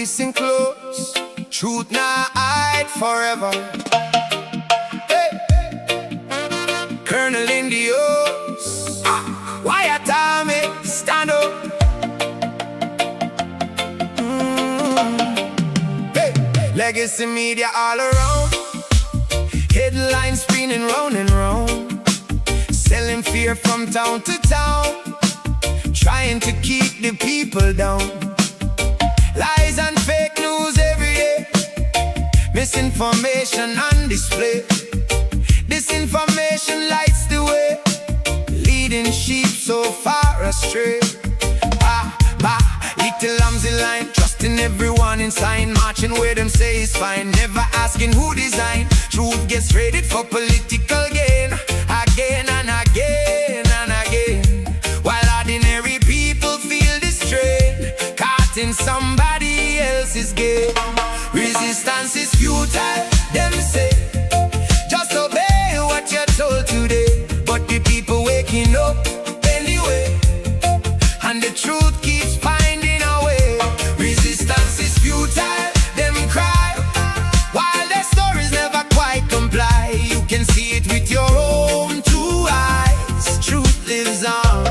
listen close. Truth not hide forever. Hey. Colonel in the O's. Wyatt Africa, stand up. Hey. Legacy media all around. Headlines spinning round and round. Selling fear from town to town, trying to keep the people down. Lies and fake news every day. Misinformation on display. Disinformation lights the way, leading sheep so far astray. Little lambs in line, trusting everyone in sign, marching where them say is fine, never asking who designed. Truth gets traded for political gain, again and again and again, while ordinary people feel the strain, caught in somebody else's game. Resistance is futile, them say. Just obey what you're told today, but the people waking up anyway, and the truth keeps finding a way. Resistance is futile, them cry, while their stories never quite comply. You can see it with your own two eyes. Truth lives on,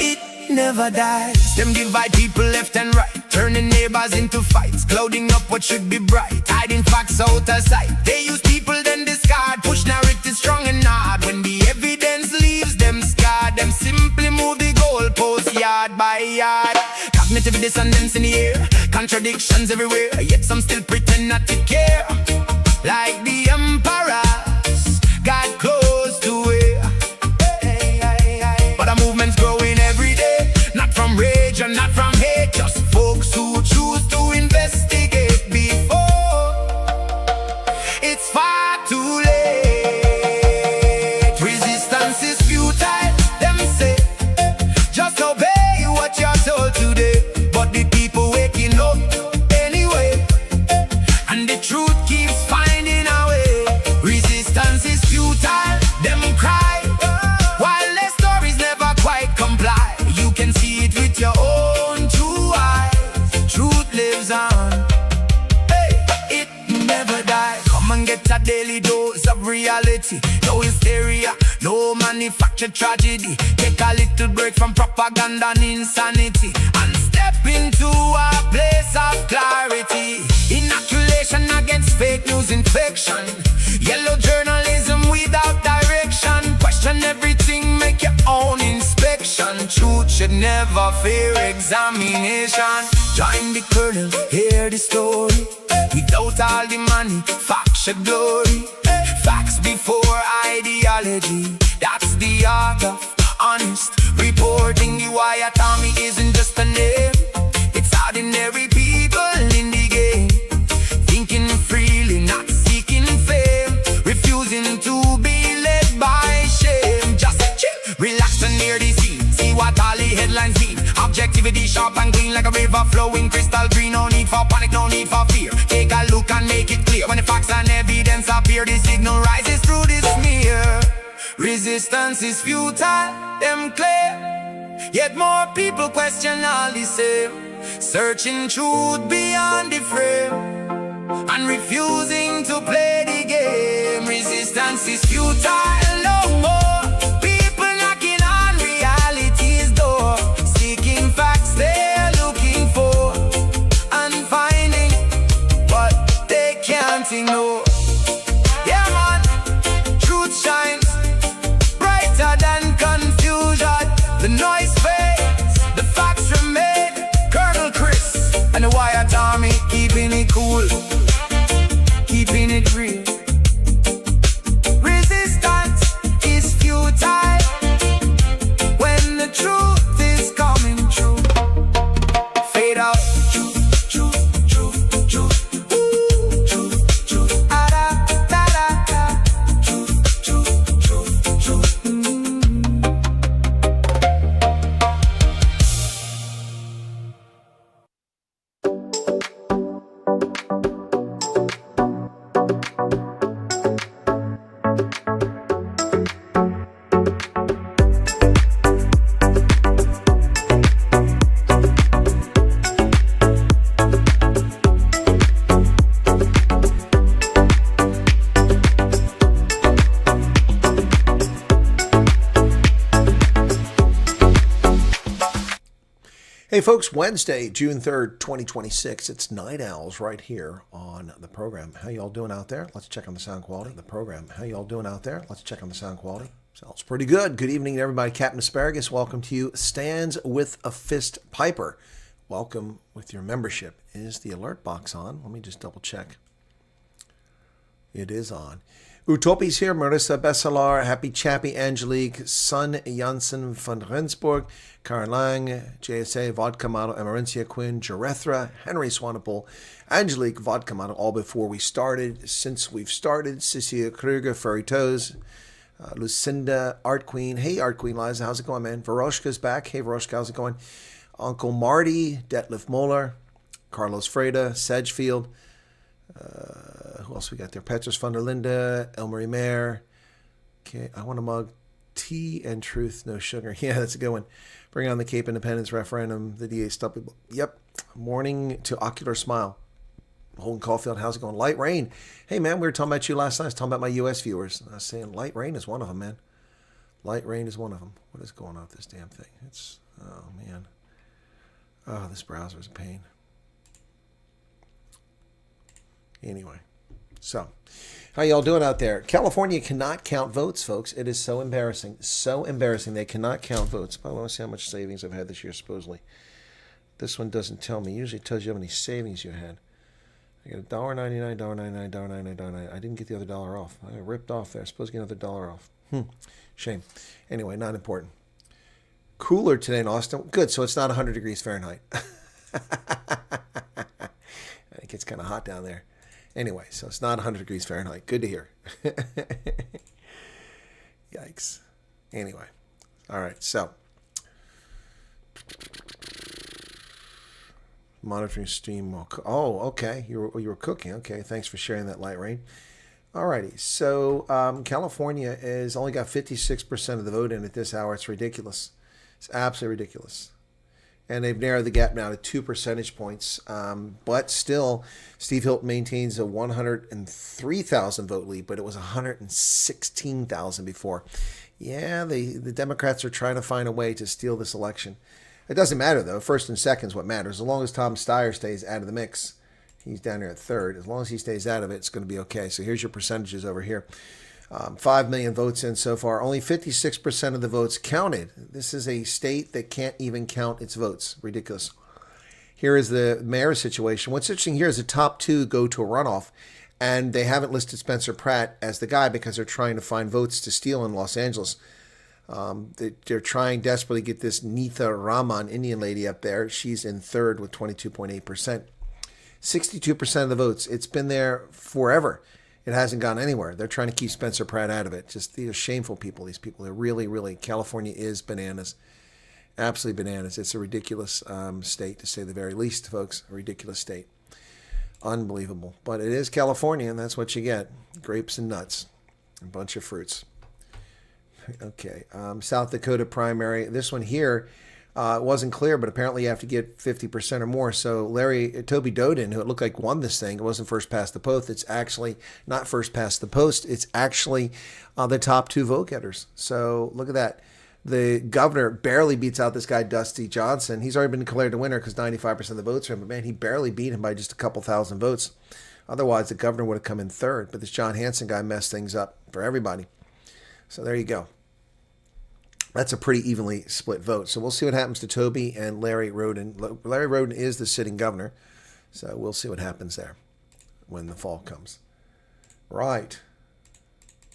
it never dies. Them divide people left and right, turning neighbors into fights, clouding up what should be bright, hiding facts out of sight. They use people then discard, push narratives strong and hard. When the evidence leaves them scarred, them simply move the goalposts yard by yard. Cognitive dissonance in the air, contradictions everywhere, yet some still pretend not to care. Like the emperors got close to it. But a movement's growing every day, not from rage and not from hate, just folks who choose to investigate before it's far too late. Resistance is futile, them say. Just obey what you're told today, but the people waking up anyway, and the truth keeps finding a way. Resistance is futile, them cry, while their stories never quite comply. You can see it with your own two eyes. Truth lives on, hey, it never dies. Come and get a daily dose of reality. No hysteria, no manufactured tragedy. Take a little break from propaganda and insanity, and step into a place of clarity. Inoculation against fake news infection. Yellow journalism without direction. Question everything, make your own inspection. Truth should never fear examination. Join the colonel, hear the story. Without all the money, facts should glory. Facts before ideology, that's the art of honest reporting. The Wyatt Army isn't just a name, it's ordinary people in the game, thinking freely, not seeking fame, refusing to be led by shame. Just chill, relax and near the scene, see what all the headlines mean. Objectivity sharp and clean like a river flowing crystal green. No need for panic, no need for fear. Take a look and make it clear. When the facts and evidence appear, the signal rises through the smear. Resistance is futile, them clear, yet more people question all the same. Searching truth beyond the frame, and refusing to play the game. Resistance is futile, no more. People knocking on reality's door, seeking facts they're looking for, and finding what they can't ignore. Yeah man, truth shines brighter than confusion. The noise fades, the facts remain. Colonel Chris and the Wyatt Army, keeping it cool, keeping it real. Resistance Hey folks, Wednesday, June 3rd, 2026. It's Night Owls right here on the program. How y'all doing out there? Let's check on the sound quality. How y'all doing out there? Let's check on the sound quality. Sounds pretty good. Good evening, everybody. Captain Asparagus, welcome to you. Stands with a Fist Piper. Welcome with your membership. Is the alert box on? Let me just double check. It is on. Utopi's here, Marissa Besselar, Happy Chappy, Angelique, Sun Janssen van Rensburg, Karen Lang, JSA, Vodka Model, Emerencia Quinn, Jarethra, Henry Swanepoel, Angelique, Vodka Model, all before we started. Since we've started, Cecilia Kruger, Furry Toes, Lucinda, Art Queen. Hey, Art Queen Liza, how's it going, man? Veroshka's back. Hey, Veroshka, how's it going? Uncle Marty, Detlef Moeller, Carlos Freda, Sedgefield, who else we got there? Petrus van der Linde, Elmarie Mayer. Okay, I want a mug. Tea and truth, no sugar. Yeah, that's a good one. Bring on the Cape Independence referendum, the DA stuff. Yep. Morning to Ocular Smile. Holden Caulfield, how's it going? Light Rain. Hey, man, we were talking about you last night. I was talking about my U.S. viewers. I was saying Light Rain is one of them, man. Light Rain is one of them. What is going on with this damn thing? It's, oh, man. Oh, this browser is a pain. Anyway. So, how y'all doing out there? California cannot count votes, folks. It is so embarrassing. So embarrassing. They cannot count votes. But I want to see how much savings I've had this year, supposedly. This one doesn't tell me. Usually it tells you how many savings you had. I got $1.99, $1.99, $1.99, $1.99. I didn't get the other dollar off. I got ripped off there. Supposed to get another dollar off. Shame. Anyway, not important. Cooler today in Austin. Good, so it's not 100 degrees Fahrenheit. It gets kind of hot down there. Anyway, so it's not 100 degrees Fahrenheit. Good to hear. Yikes. Anyway. All right, so. Monitoring stream. Oh, okay. You were cooking. Okay, thanks for sharing that, Light Rain. All righty. So California has only got 56% of the vote in at this hour. It's ridiculous. It's absolutely ridiculous. And they've narrowed the gap now to 2 percentage points. But still, Steve Hilton maintains a 103,000 vote lead, but it was 116,000 before. Yeah, the Democrats are trying to find a way to steal this election. It doesn't matter, though. First and second is what matters. As long as Tom Steyer stays out of the mix, he's down there at third. As long as he stays out of it, it's going to be okay. So here's your percentages over here. 5 million votes in so far. Only 56% of the votes counted. This is a state that can't even count its votes. Ridiculous. Here is the mayor's situation. What's interesting here is the top two go to a runoff, and they haven't listed Spencer Pratt as the guy because they're trying to find votes to steal in Los Angeles. They're trying desperately to get this Neetha Raman, Indian lady, up there. She's in third with 22.8%. 62% of the votes. It's been there forever. It hasn't gone anywhere. They're trying to keep Spencer Pratt out of it. Just these are shameful people. These people are really, California is bananas. Absolutely bananas. It's a ridiculous state, to say the very least, folks. A ridiculous state. Unbelievable. But it is California, and that's what you get. Grapes and nuts. A bunch of fruits. Okay. South Dakota primary. This one here. It wasn't clear, but apparently you have to get 50% or more. So Toby Doden, who it looked like won this thing, it wasn't first past the post. It's actually not first past the post. It's actually the top two vote getters. So look at that. The governor barely beats out this guy, Dusty Johnson. He's already been declared the winner because 95% of the votes are him. But man, he barely beat him by just a couple thousand votes. Otherwise, the governor would have come in third. But this John Hanson guy messed things up for everybody. So there you go. That's a pretty evenly split vote. So we'll see what happens to Toby and Larry Roden. Larry Roden is the sitting governor. So we'll see what happens there when the fall comes. Right.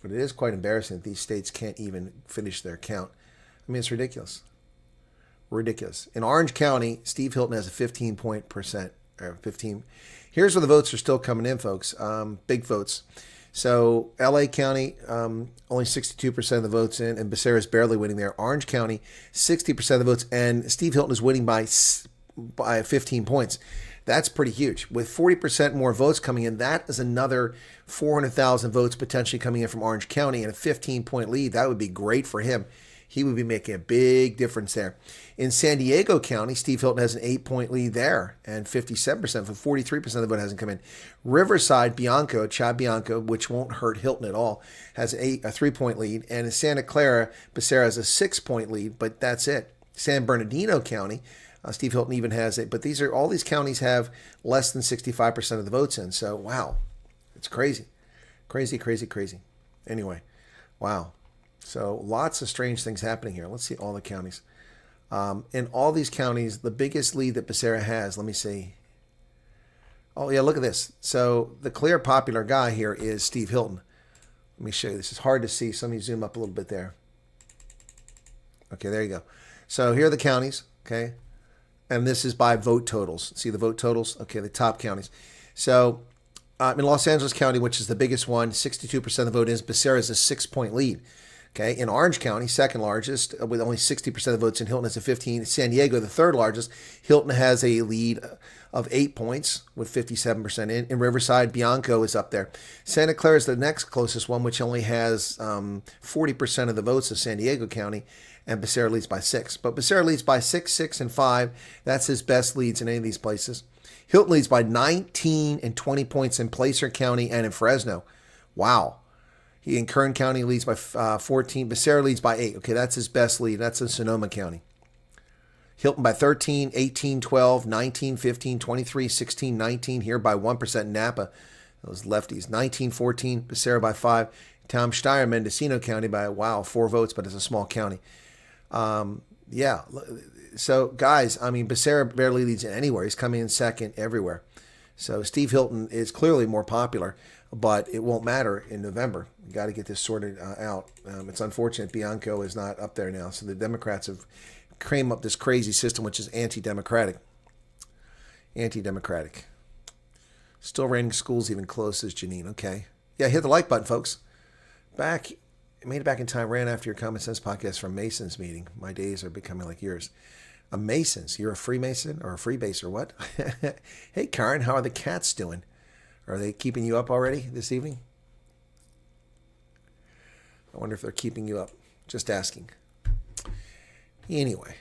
But it is quite embarrassing that these states can't even finish their count. I mean, it's ridiculous. Ridiculous. In Orange County, Steve Hilton has a 15%. Here's where the votes are still coming in, folks. Big votes. So L.A. County, only 62% of the votes in, and Becerra's barely winning there. Orange County, 60% of the votes, and Steve Hilton is winning by 15 points. That's pretty huge. With 40% more votes coming in, that is another 400,000 votes potentially coming in from Orange County, and a 15-point lead. That would be great for him. He would be making a big difference there. In San Diego County, Steve Hilton has an 8-point lead there, and 57%, for 43% of the vote hasn't come in. Riverside, Chad Bianco, which won't hurt Hilton at all, has a 3-point lead. And in Santa Clara, Becerra has a 6-point lead, but that's it. San Bernardino County, Steve Hilton even has it. But all these counties have less than 65% of the votes in. So, wow. It's crazy. Crazy, crazy, crazy. Anyway, wow. So lots of strange things happening here. Let's see all the counties. In all these counties, the biggest lead that Becerra has, let me see. Oh, yeah, look at this. So the clear popular guy here is Steve Hilton. Let me show you. This is hard to see, so let me zoom up a little bit there. Okay, there you go. So here are the counties, okay? And this is by vote totals. See the vote totals? Okay, the top counties. So in Los Angeles County, which is the biggest one, 62% of the vote is. Becerra is a 6-point lead. Okay, in Orange County, second largest, with only 60% of the votes, and Hilton has a 15. San Diego, the third largest, Hilton has a lead of 8 points with 57% in. In Riverside, Bianco is up there. Santa Clara is the next closest one, which only has 40% of the votes of San Diego County, and Becerra leads by 6. But Becerra leads by 6, 6, and 5. That's his best leads in any of these places. Hilton leads by 19 and 20 points in Placer County and in Fresno. Wow. He in Kern County leads by 14. Becerra leads by 8. Okay, that's his best lead. That's in Sonoma County. Hilton by 13, 18, 12, 19, 15, 23, 16, 19. Here by 1% in Napa. Those lefties. 19, 14. Becerra by 5. Tom Steyer, Mendocino County by, 4 votes, but it's a small county. Yeah. So, guys, I mean, Becerra barely leads anywhere. He's coming in second everywhere. So Steve Hilton is clearly more popular, but it won't matter in November. You got to get this sorted out. It's unfortunate Bianco is not up there now. So the Democrats have creamed up this crazy system, which is anti-democratic. Anti-democratic. Still raining schools even closed, says Janine. Okay. Yeah, hit the like button, folks. Made it back in time, ran after your Common Sense podcast from Mason's meeting. My days are becoming like yours. A Mason's? You're a Freemason or a Freebase or what? Hey, Karen, how are the cats doing? Are they keeping you up already this evening? I wonder if they're keeping you up. Just asking. Anyway,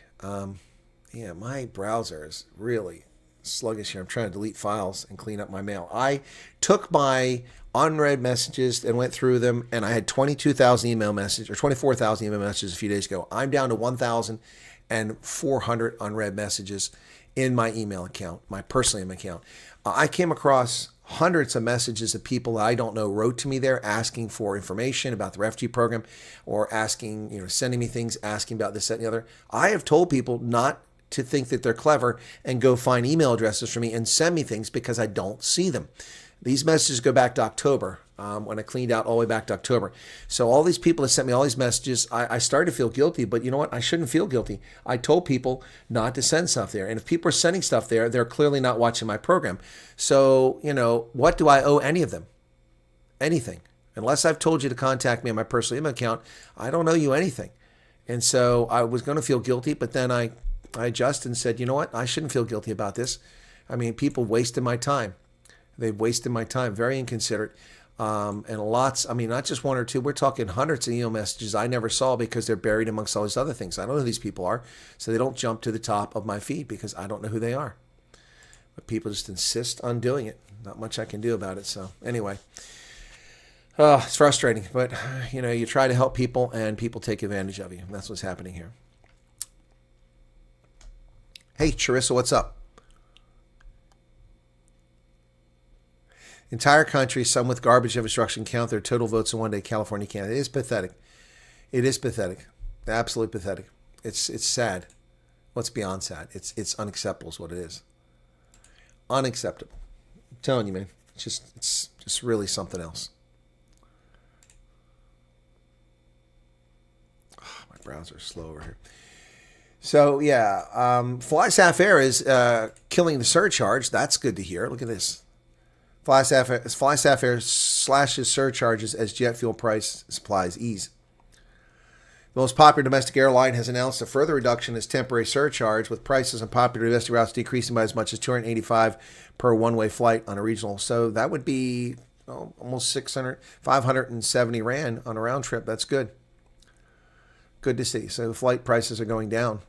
yeah, my browser is really sluggish here. I'm trying to delete files and clean up my mail. I took my unread messages and went through them, and I had 22,000 email messages, or 24,000 email messages a few days ago. I'm down to 1,400 unread messages in my email account, my personal email account. I came across hundreds of messages of people that I don't know wrote to me there asking for information about the refugee program, or asking, sending me things, asking about this, that, and the other. I have told people not to think that they're clever and go find email addresses for me and send me things because I don't see them. These messages go back to October, when I cleaned out all the way back to October. So all these people that sent me all these messages, I started to feel guilty, but you know what? I shouldn't feel guilty. I told people not to send stuff there. And if people are sending stuff there, they're clearly not watching my program. So, what do I owe any of them? Anything. Unless I've told you to contact me on my personal email account, I don't owe you anything. And so I was going to feel guilty, but then I adjusted and said, you know what? I shouldn't feel guilty about this. I mean, people wasted my time. They've wasted my time. Very inconsiderate. And lots, not just one or two. We're talking hundreds of email messages I never saw because they're buried amongst all these other things. I don't know who these people are, so they don't jump to the top of my feed because I don't know who they are. But people just insist on doing it. Not much I can do about it. So anyway, it's frustrating. But, you try to help people and people take advantage of you. And that's what's happening here. Hey, Charissa, what's up? Entire country, some with garbage infrastructure, count their total votes in one day. California can't. It is pathetic. It is pathetic. Absolutely pathetic. It's sad. Well, it's beyond sad. It's unacceptable is what it is. Unacceptable. I'm telling you, man. It's just really something else. Oh, my browser's slow over here. So, yeah. FlySafair is killing the surcharge. That's good to hear. Look at this. FlySafair slashes surcharges as jet fuel price supplies ease. The most popular domestic airline has announced a further reduction in its temporary surcharge, with prices on popular domestic routes decreasing by as much as $285 per one-way flight on a regional. So that would be almost 570 Rand on a round trip. That's good. Good to see. So flight prices are going down.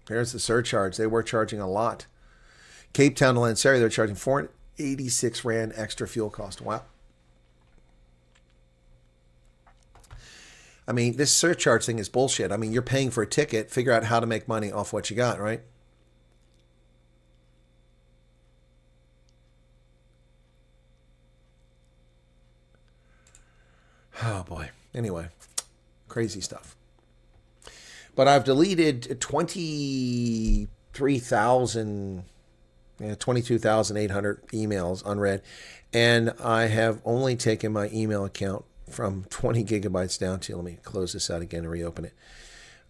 There's the surcharge. They were charging a lot. Cape Town to Lanseria, they're charging 486 Rand extra fuel cost. Wow. This surcharge thing is bullshit. You're paying for a ticket. Figure out how to make money off what you got, right? Anyway, crazy stuff. But I've deleted 22,800 emails unread, and I have only taken my email account from 20 gigabytes down to, let me close this out again and reopen it.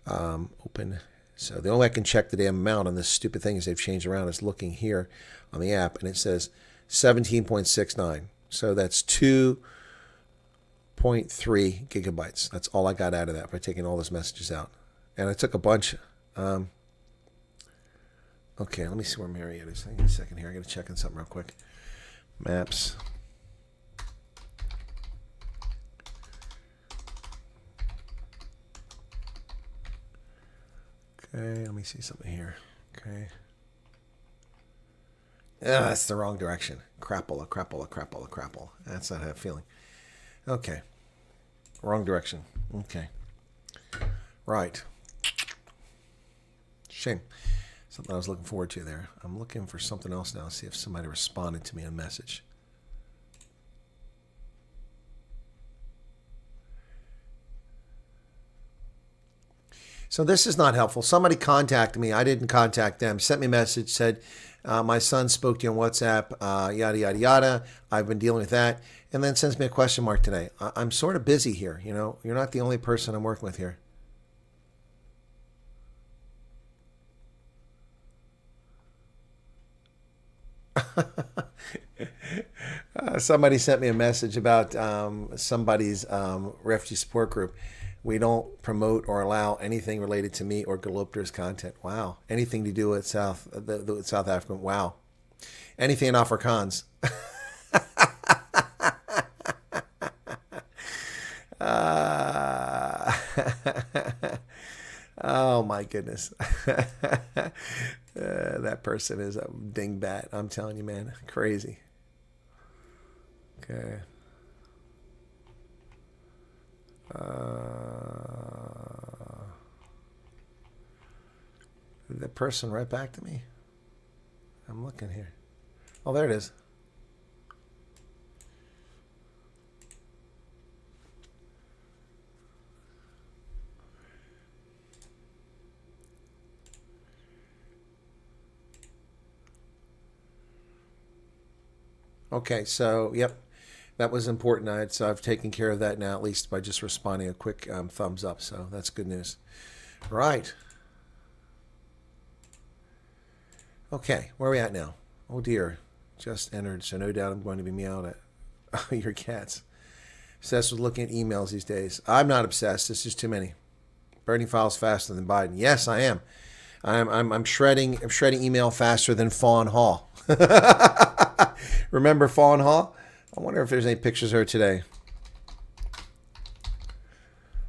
Open. So the only way I can check the damn amount on this stupid thing is they've changed around is looking here on the app, and it says 17.69. So that's 2.3 gigabytes. That's all I got out of that by taking all those messages out. And I took a bunch. Okay, let me see where Mariette is. Hang on a second here. I got to check on something real quick. Maps. Okay, let me see something here. Okay. That's the wrong direction. Crapola. That's not how I'm feeling. Okay. Wrong direction. Okay. Right. Shame. Something I was looking forward to there. I'm looking for something else now. See if somebody responded to me on message. So this is not helpful. Somebody contacted me. I didn't contact them. Sent me a message, said, my son spoke to you on WhatsApp, yada, yada, yada. I've been dealing with that. And then sends me a question mark today. I'm sort of busy here. You know, you're not the only person I'm working with here. Somebody sent me a message about somebody's refugee support group. We don't promote or allow anything related to me or Galopter's content. Wow. Anything to do with South African. Wow. Anything in Afrikaans. Oh my goodness. That person is a dingbat. I'm telling you, man. Crazy. Okay. Did the person right back to me? I'm looking here. Oh, there it is. Okay, so, yep, that was important. So I've taken care of that now, at least by just responding a quick thumbs up. So that's good news. Right. Okay, where are we at now? Oh, dear. Just entered, so no doubt I'm going to be meowed at. Your cats. Obsessed with looking at emails these days. I'm not obsessed. It's just too many. Burning files faster than Biden. Yes, I am. I'm shredding email faster than Fawn Hall. Remember Fawn Hall? I wonder if there's any pictures of her today.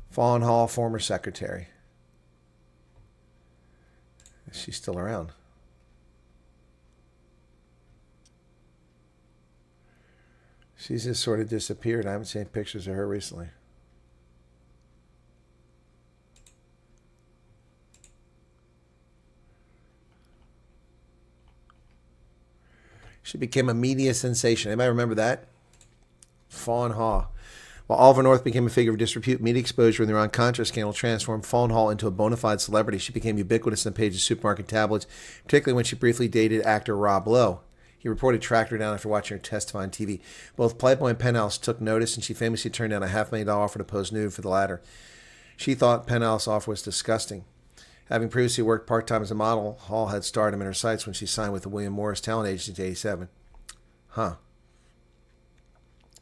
Fawn Hall, former secretary. Is she still around? She's just sort of disappeared. I haven't seen pictures of her recently. She became a media sensation. Anybody remember that? Fawn Hall. While Oliver North became a figure of disrepute, media exposure in the Iran-Contra scandal transformed Fawn Hall into a bona fide celebrity. She became ubiquitous in the pages of supermarket tabloids, particularly when she briefly dated actor Rob Lowe. He reported tracked her down after watching her testify on TV. Both Playboy and Penthouse took notice, and she famously turned down a $500,000 offer to pose nude for the latter. She thought Penthouse's offer was disgusting. Having previously worked part-time as a model, Hall had stardom in her sights when she signed with the William Morris talent agency in 1987. Huh.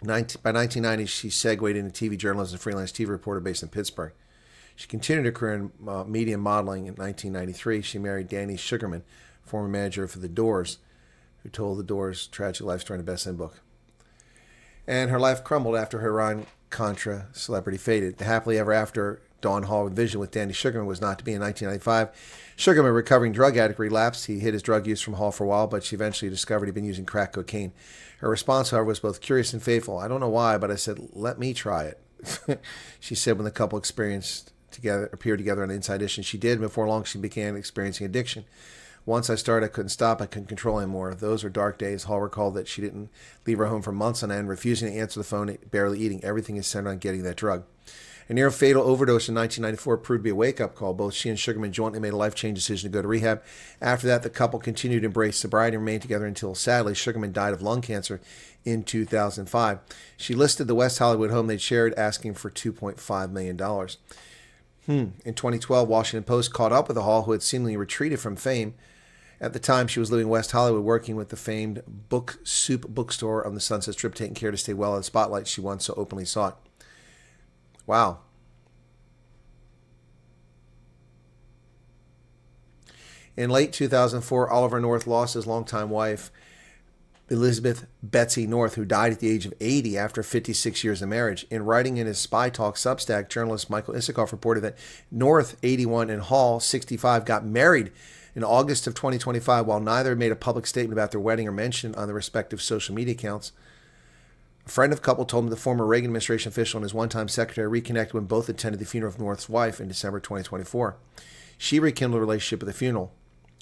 By 1990, she segued into TV journalism as a freelance TV reporter based in Pittsburgh. She continued her career in media modeling. In 1993, she married Danny Sugarman, former manager for The Doors, who told The Doors' tragic life story in a best-selling book. And her life crumbled after her Iran-Contra celebrity faded. The happily ever after Dawn Hall vision with Danny Sugarman was not to be. In 1995, Sugarman, a recovering drug addict, relapsed. He hid his drug use from Hall for a while, but she eventually discovered he'd been using crack cocaine. Her response, however, was both curious and faithful. I don't know why, but I said, let me try it. She said when the couple appeared together on Inside Edition. She did. Before long, she began experiencing addiction. Once I started, I couldn't stop. I couldn't control anymore. Those were dark days. Hall recalled that she didn't leave her home for months on end, refusing to answer the phone, barely eating. Everything is centered on getting that drug. A near-fatal overdose in 1994 proved to be a wake-up call. Both she and Sugarman jointly made a life-changing decision to go to rehab. After that, the couple continued to embrace sobriety and remained together until, sadly, Sugarman died of lung cancer in 2005. She listed the West Hollywood home they'd shared, asking for $2.5 million. In 2012, Washington Post caught up with the Hall, who had seemingly retreated from fame. At the time, she was living in West Hollywood, working with the famed Book Soup bookstore on the Sunset Strip, taking care to stay well in the spotlight she once so openly sought. Wow. In late 2004, Oliver North lost his longtime wife, Elizabeth Betsy North, who died at the age of 80 after 56 years of marriage. In writing in his Spy Talk Substack, journalist Michael Isikoff reported that North, 81, and Hall, 65, got married in August of 2025, while neither made a public statement about their wedding or mentioned on their respective social media accounts. A friend of the couple told me the former Reagan administration official and his one-time secretary reconnected when both attended the funeral of North's wife in December 2024. She rekindled a relationship at the funeral.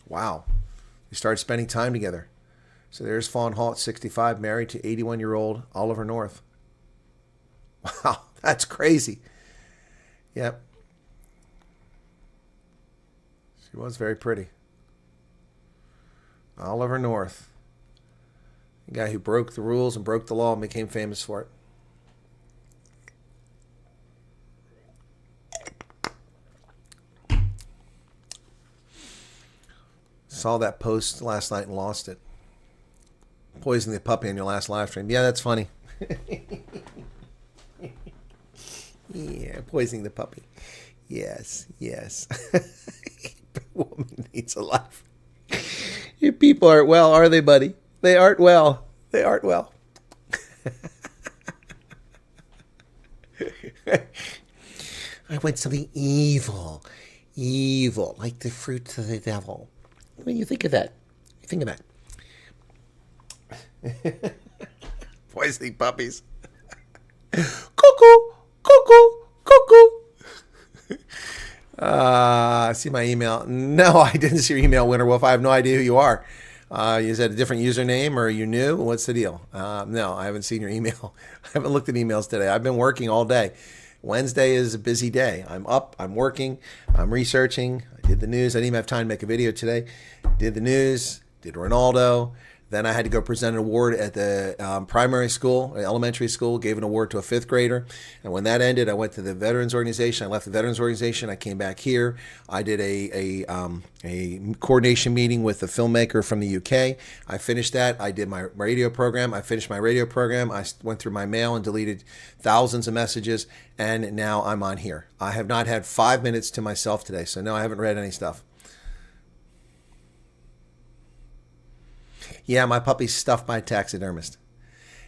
Wow. They started spending time together. So there's Fawn Hall at 65, married to 81-year-old Oliver North. Wow, that's crazy. Yep. She was very pretty. Oliver North. The guy who broke the rules and broke the law and became famous for it. Saw that post last night and lost it. Poisoning the puppy on your last live stream. Yeah, that's funny. Yeah, poisoning the puppy. Yes, yes. Woman needs a life. Your people aren't well, are they, buddy? They aren't well. They aren't well. I want something evil. Evil, like the fruits of the devil. When you think of that, think of that. Poisoning puppies. Cuckoo, cuckoo, cuckoo. See my email. No, I didn't see your email, Winter Wolf. I have no idea who you are. Is that a different username, or are you new? What's the deal? No, I haven't seen your email. I haven't looked at emails today. I've been working all day. Wednesday is a busy day. I'm up, I'm working, I'm researching. I did the news. I didn't even have time to make a video today. Did the news, did Ronaldo. Then I had to go present an award at the primary school, elementary school, gave an award to a 5th grader. And when that ended, I went to the Veterans Organization. I left the Veterans Organization. I came back here. I did a coordination meeting with a filmmaker from the UK. I finished that. I did my radio program. I finished my radio program. I went through my mail and deleted thousands of messages. And now I'm on here. I have not had 5 minutes to myself today. So no, I haven't read any stuff. Yeah, my puppy's stuffed by a taxidermist.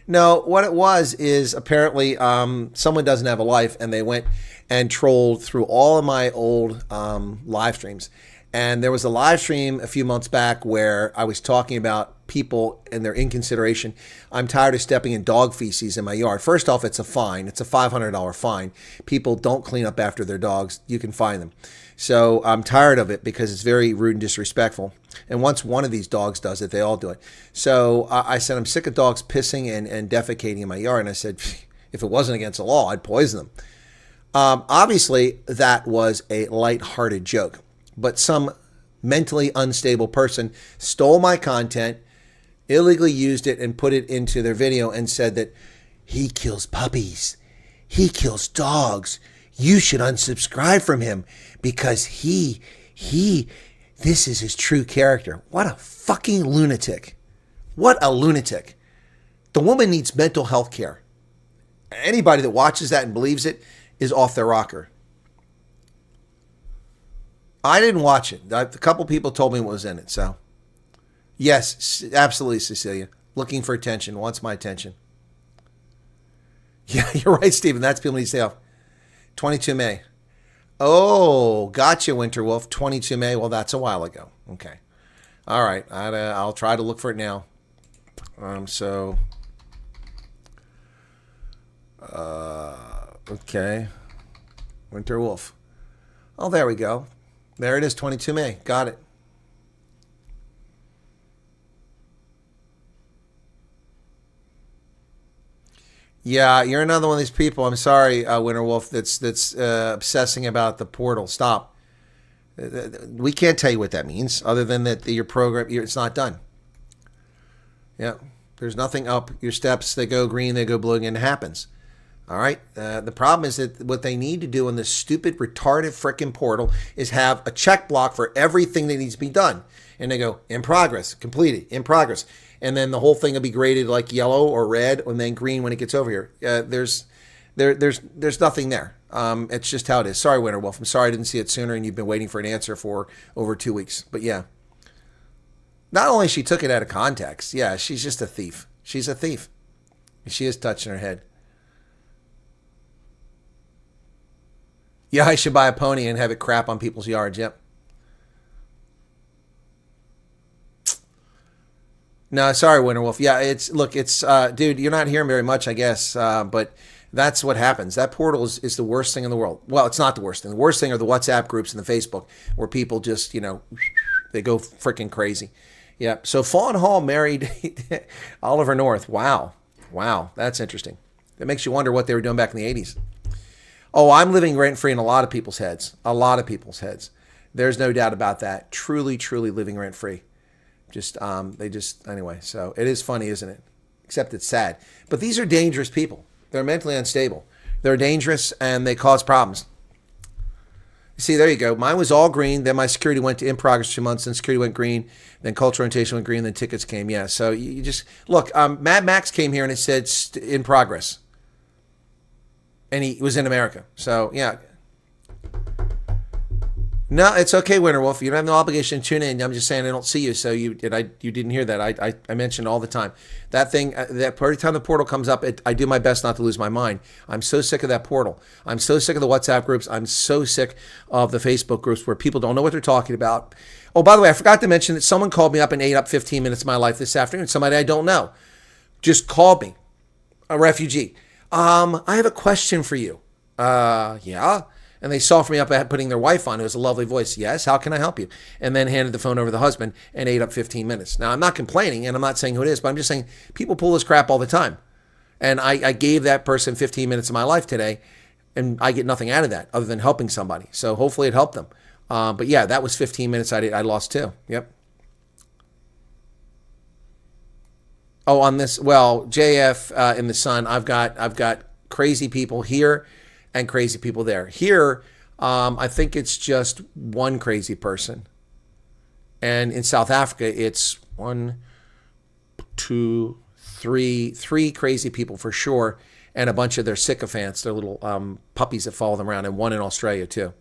No, what it was is apparently someone doesn't have a life, and they went and trolled through all of my old live streams. And there was a live stream a few months back where I was talking about people and their inconsideration. I'm tired of stepping in dog feces in my yard. First off, it's a fine. It's a $500 fine. People don't clean up after their dogs. You can fine them. So I'm tired of it because it's very rude and disrespectful. And once one of these dogs does it, they all do it. So I said, I'm sick of dogs pissing and defecating in my yard. And I said, if it wasn't against the law, I'd poison them. Obviously, that was a lighthearted joke. But some mentally unstable person stole my content, illegally used it, and put it into their video and said that he kills puppies. He kills dogs. You should unsubscribe from him because this is his true character. What a fucking lunatic. What a lunatic. The woman needs mental health care. Anybody that watches that and believes it is off their rocker. I didn't watch it. A couple people told me what was in it. So, yes, absolutely, Cecilia. Looking for attention. Wants my attention. Yeah, you're right, Stephen. That's people need to stay off. 22 May. Oh, gotcha, Winter Wolf. 22 May. Well, that's a while ago. Okay. All right. I'll try to look for it now. Okay. Winter Wolf. Oh, there we go. There it is, 22 May. Got it. Yeah, you're another one of these people. I'm sorry, Winter Wolf. That's obsessing about the portal. Stop. We can't tell you what that means, other than that your program it's not done. Yeah, there's nothing up. Your steps, they go green, they go blue, and it happens. All right. The problem is that what they need to do in this stupid, retarded frickin' portal is have a check block for everything that needs to be done. And they go, in progress, completed, in progress. And then the whole thing will be graded like yellow or red, and then green when it gets over here. There's nothing there. It's just how it is. Sorry, Winter Wolf. I'm sorry I didn't see it sooner, and you've been waiting for an answer for over 2 weeks. But yeah. Not only she took it out of context, yeah, she's just a thief. She's a thief. She is touching her head. Yeah, I should buy a pony and have it crap on people's yards. Yep. No, sorry, Winter Wolf. Yeah, dude, you're not hearing very much, I guess, but that's what happens. That portal is the worst thing in the world. Well, it's not the worst thing. The worst thing are the WhatsApp groups and the Facebook where people just, they go freaking crazy. Yeah. So Fawn Hall married Oliver North. Wow. That's interesting. It makes you wonder what they were doing back in the 80s. Oh, I'm living rent-free in a lot of people's heads. There's no doubt about that. Truly, truly living rent-free. Anyway, so it is funny, isn't it? Except it's sad. But these are dangerous people. They're mentally unstable. They're dangerous and they cause problems. See, there you go. Mine was all green. Then my security went to in progress 2 months. Then security went green. Then cultural orientation went green. Then tickets came. Yeah. So you just look. Mad Max came here and it said in progress, and he was in America. So yeah. No, it's okay, Winter Wolf. You don't have no obligation to tune in. I'm just saying I don't see you, so you didn't hear that. I mention all the time. That thing, that every time the portal comes up, I do my best not to lose my mind. I'm so sick of that portal. I'm so sick of the WhatsApp groups. I'm so sick of the Facebook groups where people don't know what they're talking about. Oh, by the way, I forgot to mention that someone called me up and ate up 15 minutes of my life this afternoon. Somebody I don't know just called me, a refugee. I have a question for you. Yeah. And they saw me up at putting their wife on. It was a lovely voice. Yes, how can I help you? And then handed the phone over to the husband and ate up 15 minutes. Now, I'm not complaining, and I'm not saying who it is, but I'm just saying people pull this crap all the time. And I gave that person 15 minutes of my life today, and I get nothing out of that other than helping somebody. So hopefully it helped them. But yeah, that was 15 minutes I lost too. Yep. Oh, on this, well, JF in the Sun, I've got crazy people here and crazy people there. Here, I think it's just one crazy person. And in South Africa, it's 1, 2, 3 crazy people for sure, and a bunch of their sycophants, their little puppies that follow them around, and one in Australia too.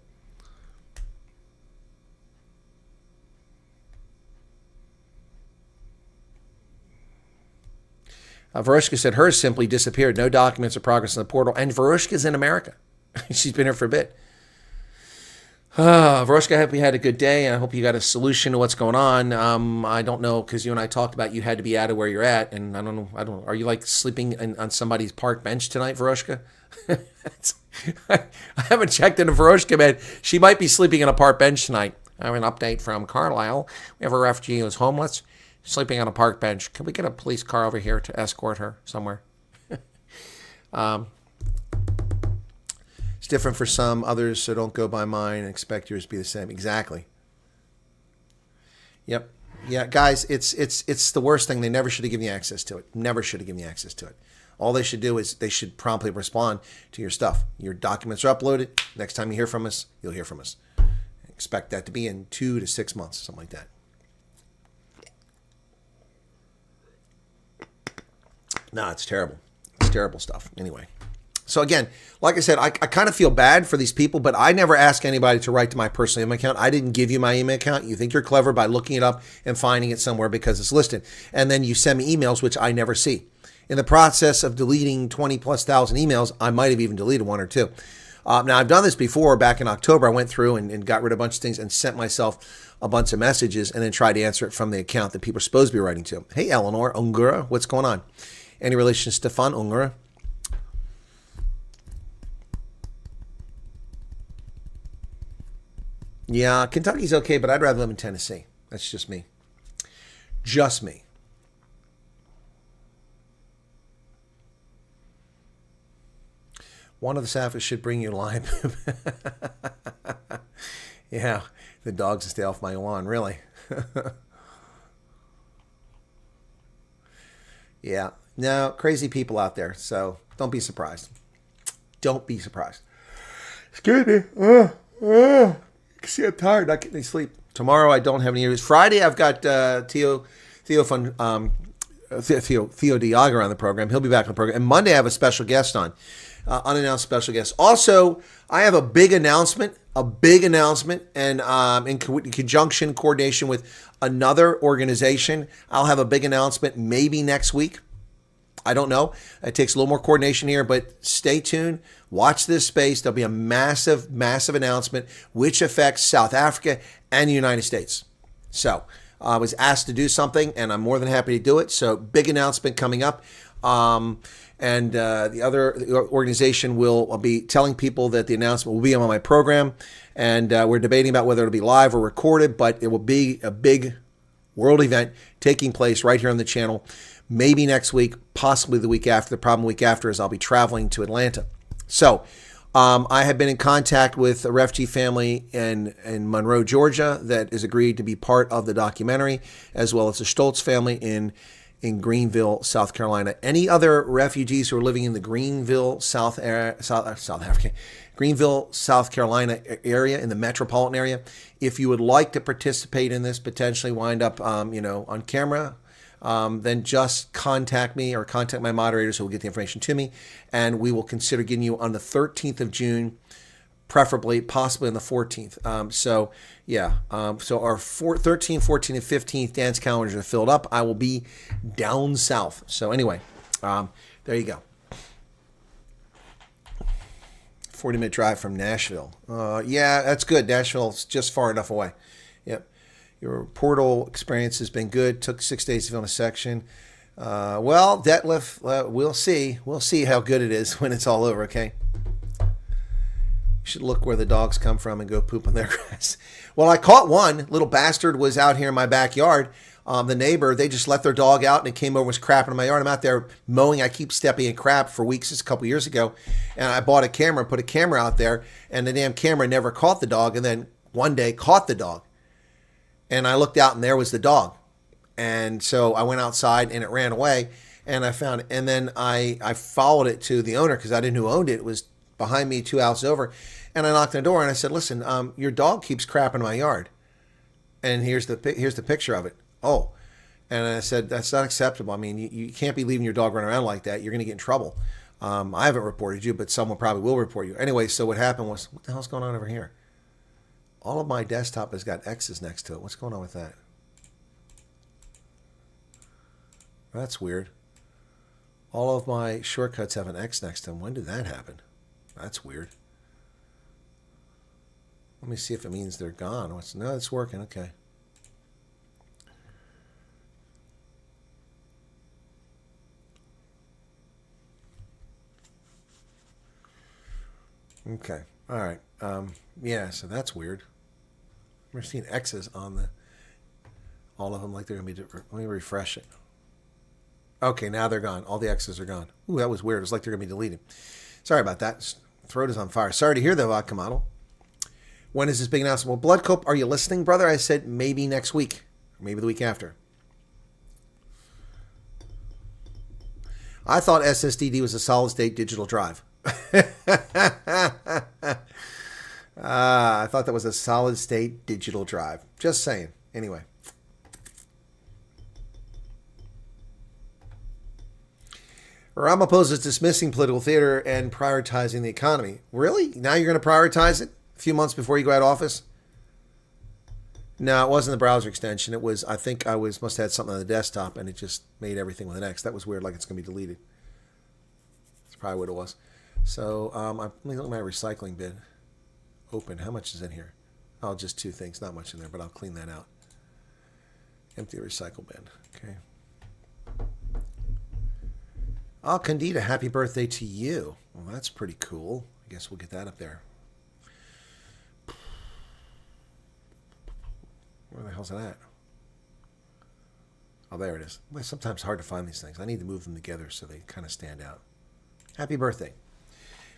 Varushka said hers simply disappeared. No documents or progress in the portal. And Varushka's in America. She's been here for a bit. Varushka, I hope you had a good day. I hope you got a solution to what's going on. I don't know, because you and I talked about you had to be out of where you're at. And I don't know. Are you like sleeping on somebody's park bench tonight, Varushka? I haven't checked into Varushka, man. She might be sleeping on a park bench tonight. I have an update from Carlisle. We have a refugee who's homeless, sleeping on a park bench. Can we get a police car over here to escort her somewhere? It's different for some others, so don't go by mine and expect yours to be the same. Exactly. Yep. Yeah, guys, it's the worst thing. They never should have given you access to it. Never should have given you access to it. All they should do is they should promptly respond to your stuff. Your documents are uploaded. Next time you hear from us, you'll hear from us. Expect that to be in 2 to 6 months, something like that. No, it's terrible. It's terrible stuff. Anyway. So again, like I said, I kind of feel bad for these people, but I never ask anybody to write to my personal email account. I didn't give you my email account. You think you're clever by looking it up and finding it somewhere because it's listed. And then you send me emails, which I never see. In the process of deleting 20,000+ emails, I might have even deleted 1 or 2. Now, I've done this before. Back in October, I went through and got rid of a bunch of things and sent myself a bunch of messages and then tried to answer it from the account that people are supposed to be writing to. Hey, Eleanor Ungura, what's going on? Any relation to Stefan Ungura? Yeah, Kentucky's okay, but I'd rather live in Tennessee. That's just me. Just me. One of the staffers should bring you lion poop. Yeah, the dogs will stay off my lawn, really. Yeah, no, crazy people out there, so don't be surprised. Don't be surprised. Excuse me. See, I'm tired, not getting any sleep. Tomorrow I don't have any interviews. Friday I've got Theo Diaga on the program. He'll be back on the program. And Monday I have a special guest on, unannounced special guest. Also, I have a big announcement, and in conjunction, coordination with another organization, I'll have a big announcement maybe next week. I don't know. It takes a little more coordination here, but stay tuned. Watch this space. There'll be a massive, massive announcement which affects South Africa and the United States. So I was asked to do something, and I'm more than happy to do it. So big announcement coming up. And the other organization will be telling people that the announcement will be on my program. And we're debating about whether it'll be live or recorded, but it will be a big world event taking place right here on the channel. Maybe next week, possibly the week after. The problem the week after is I'll be traveling to Atlanta. So I have been in contact with a refugee family in Monroe, Georgia that has agreed to be part of the documentary, as well as the Stoltz family in Greenville, South Carolina. Any other refugees who are living in the Greenville, South Carolina area, in the metropolitan area, if you would like to participate in this, potentially wind up on camera, then just contact me or contact my moderators who will get the information to me, and we will consider getting you on the 13th of June, preferably, possibly on the 14th. So our 13th, 14th, and 15th dance calendars are filled up. I will be down south. So anyway, there you go. 40-minute drive from Nashville. Yeah, that's good. Nashville's just far enough away. Yep. Your portal experience has been good. Took 6 days to film a section. Well, Detlef, we'll see. We'll see how good it is when it's all over, okay? You should look where the dogs come from and go poop on their grass. Well, I caught one. Little bastard was out here in my backyard. The neighbor, they just let their dog out and it came over and was crapping in my yard. I'm out there mowing. I keep stepping in crap for weeks. It's a couple years ago. And I bought a camera and put a camera out there. And the damn camera never caught the dog. And then one day caught the dog. And I looked out and there was the dog. And so I went outside and it ran away. And I found it. And then I followed it to the owner because I didn't know who owned it. It was behind me 2 houses over. And I knocked on the door and I said, listen, your dog keeps crapping in my yard. And here's the picture of it. Oh. And I said, that's not acceptable. I mean, you can't be leaving your dog running around like that. You're going to get in trouble. I haven't reported you, but someone probably will report you. Anyway, so what happened was, what the hell's going on over here? All of my desktop has got X's next to it. What's going on with that? That's weird. All of my shortcuts have an X next to them. When did that happen? That's weird. Let me see if it means they're gone. No, it's working. Okay. Okay. All right. Yeah, so that's weird. We're seeing X's on all of them like they're going to be different. Let me refresh it. Okay, now they're gone. All the X's are gone. Ooh, that was weird. It's like they're going to be deleted. Sorry about that. Throat is on fire. Sorry to hear that, vodka model. When is this big announcement? Well, Bloodcope, are you listening, brother? I said maybe next week. Or maybe the week after. I thought SSDD was a solid-state digital drive. I thought that was a solid-state digital drive. Just saying. Anyway. Ramaphosa is dismissing political theater and prioritizing the economy. Really? Now you're going to prioritize it a few months before you go out of office? No, it wasn't the browser extension. It was, I think I must have had something on the desktop and it just made everything with an X. That was weird, like it's going to be deleted. That's probably what it was. So let me look at my recycling bin. Open. How much is in here? Oh, just 2 things. Not much in there, but I'll clean that out. Empty recycle bin. Okay. Oh, Candida, happy birthday to you. Well, that's pretty cool. I guess we'll get that up there. Where the hell's it at? Oh, there it is. Well, sometimes it's hard to find these things. I need to move them together so they kind of stand out. Happy birthday.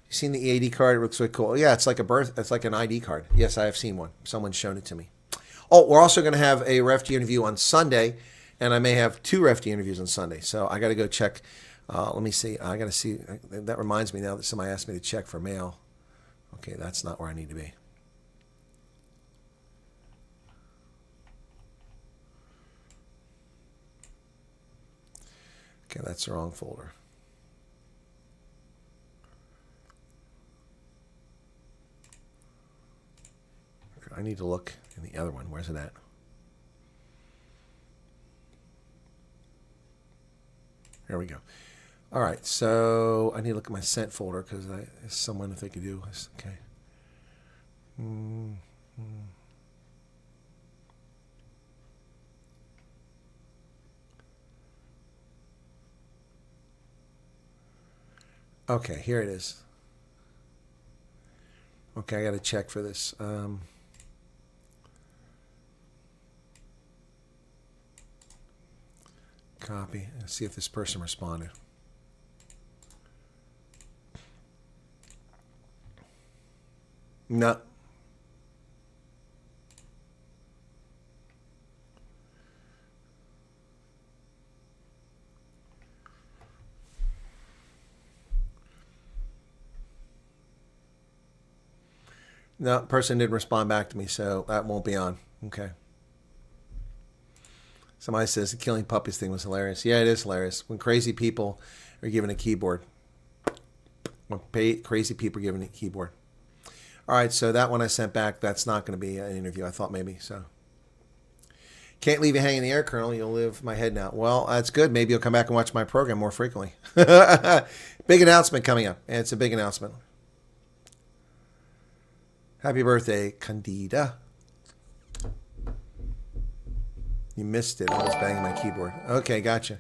You seen the EAD card? It looks really cool. Yeah, it's like it's like an ID card. Yes, I have seen one. Someone's shown it to me. Oh, we're also going to have a RefD interview on Sunday, and I may have 2 RefD interviews on Sunday. So I got to go check. Let me see. I got to see. That reminds me now that somebody asked me to check for mail. Okay, that's not where I need to be. Okay, that's the wrong folder. I need to look in the other one. Where's it at? There we go. All right, so I need to look at my sent folder because there's someone if they could do this. Okay. Okay, here it is. Okay, I got to check for this. Copy and see if this person responded. No. No, person didn't respond back to me, so that won't be on. Okay. Somebody says the killing puppies thing was hilarious. Yeah, it is hilarious. When crazy people are given a keyboard. When crazy people are given a keyboard. All right, so that one I sent back, that's not going to be an interview. I thought maybe, so. Can't leave you hanging in the air, Colonel. You'll live my head now. Well, that's good. Maybe you'll come back and watch my program more frequently. Big announcement coming up. And it's a big announcement. Happy birthday, Candida. You missed it. I was banging my keyboard. Okay, gotcha.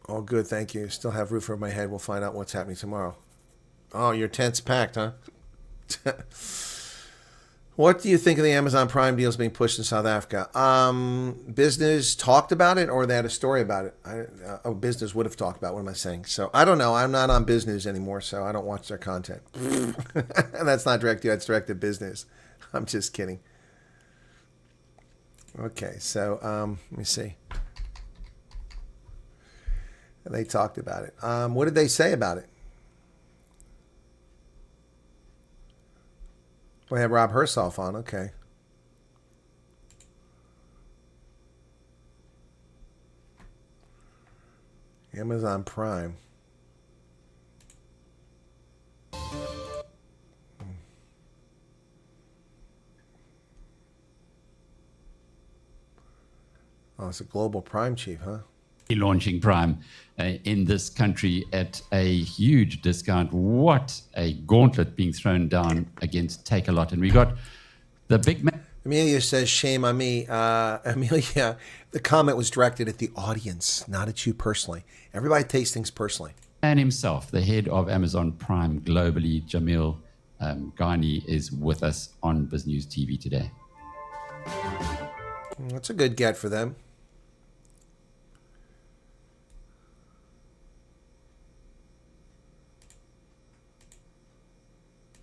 All good, thank you. Still have roof over my head. We'll find out what's happening tomorrow. Oh, your tent's packed, huh? What do you think of the Amazon Prime deals being pushed in South Africa? Business talked about it, or they had a story about it. Business would have talked about it. What am I saying? So I don't know. I'm not on business anymore, so I don't watch their content. That's not direct to you. That's direct to business. I'm just kidding. Okay, so let me see. They talked about it. What did they say about it? We had Rob Hersoff on. Okay. Amazon Prime. Oh, it's a global Prime chief, huh? Launching Prime in this country at a huge discount. What a gauntlet being thrown down against Take-A-Lot. And we got the big man. Amelia says, shame on me. Amelia, the comment was directed at the audience, not at you personally. Everybody takes things personally. And himself, the head of Amazon Prime globally, Jamil Ghani, is with us on Biz News TV today. That's a good get for them.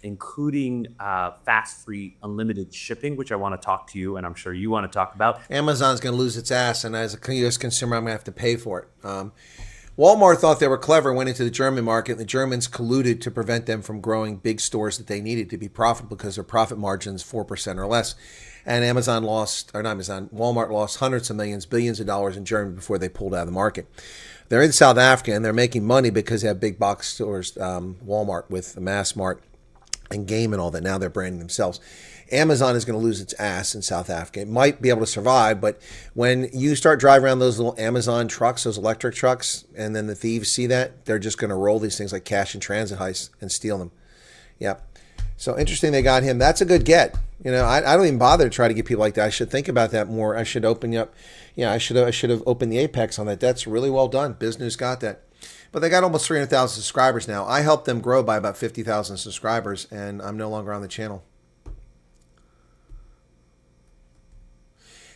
Including fast, free, unlimited shipping, which I want to talk to you, and I'm sure you want to talk about. Amazon's going to lose its ass, and as a U.S. consumer, I'm going to have to pay for it. Walmart thought they were clever, went into the German market, and the Germans colluded to prevent them from growing big stores that they needed to be profitable because their profit margin's 4% or less. And Walmart lost hundreds of millions, billions of dollars in Germany before they pulled out of the market. They're in South Africa, and they're making money because they have big box stores, Walmart with the Mass Mart and Game and all that. Now they're branding themselves. Amazon is going to lose its ass in South Africa. It might be able to survive, but when you start driving around those little Amazon trucks, those electric trucks, and then the thieves see that, they're just going to roll these things like cash and transit heists and steal them. Yep. So interesting they got him. That's a good get. You know, I don't even bother to try to get people like that. I should think about that more. I should open up. Yeah, I should have opened the apex on that. That's really well done. Business got that. But they got almost 300,000 subscribers now. I helped them grow by about 50,000 subscribers, and I'm no longer on the channel.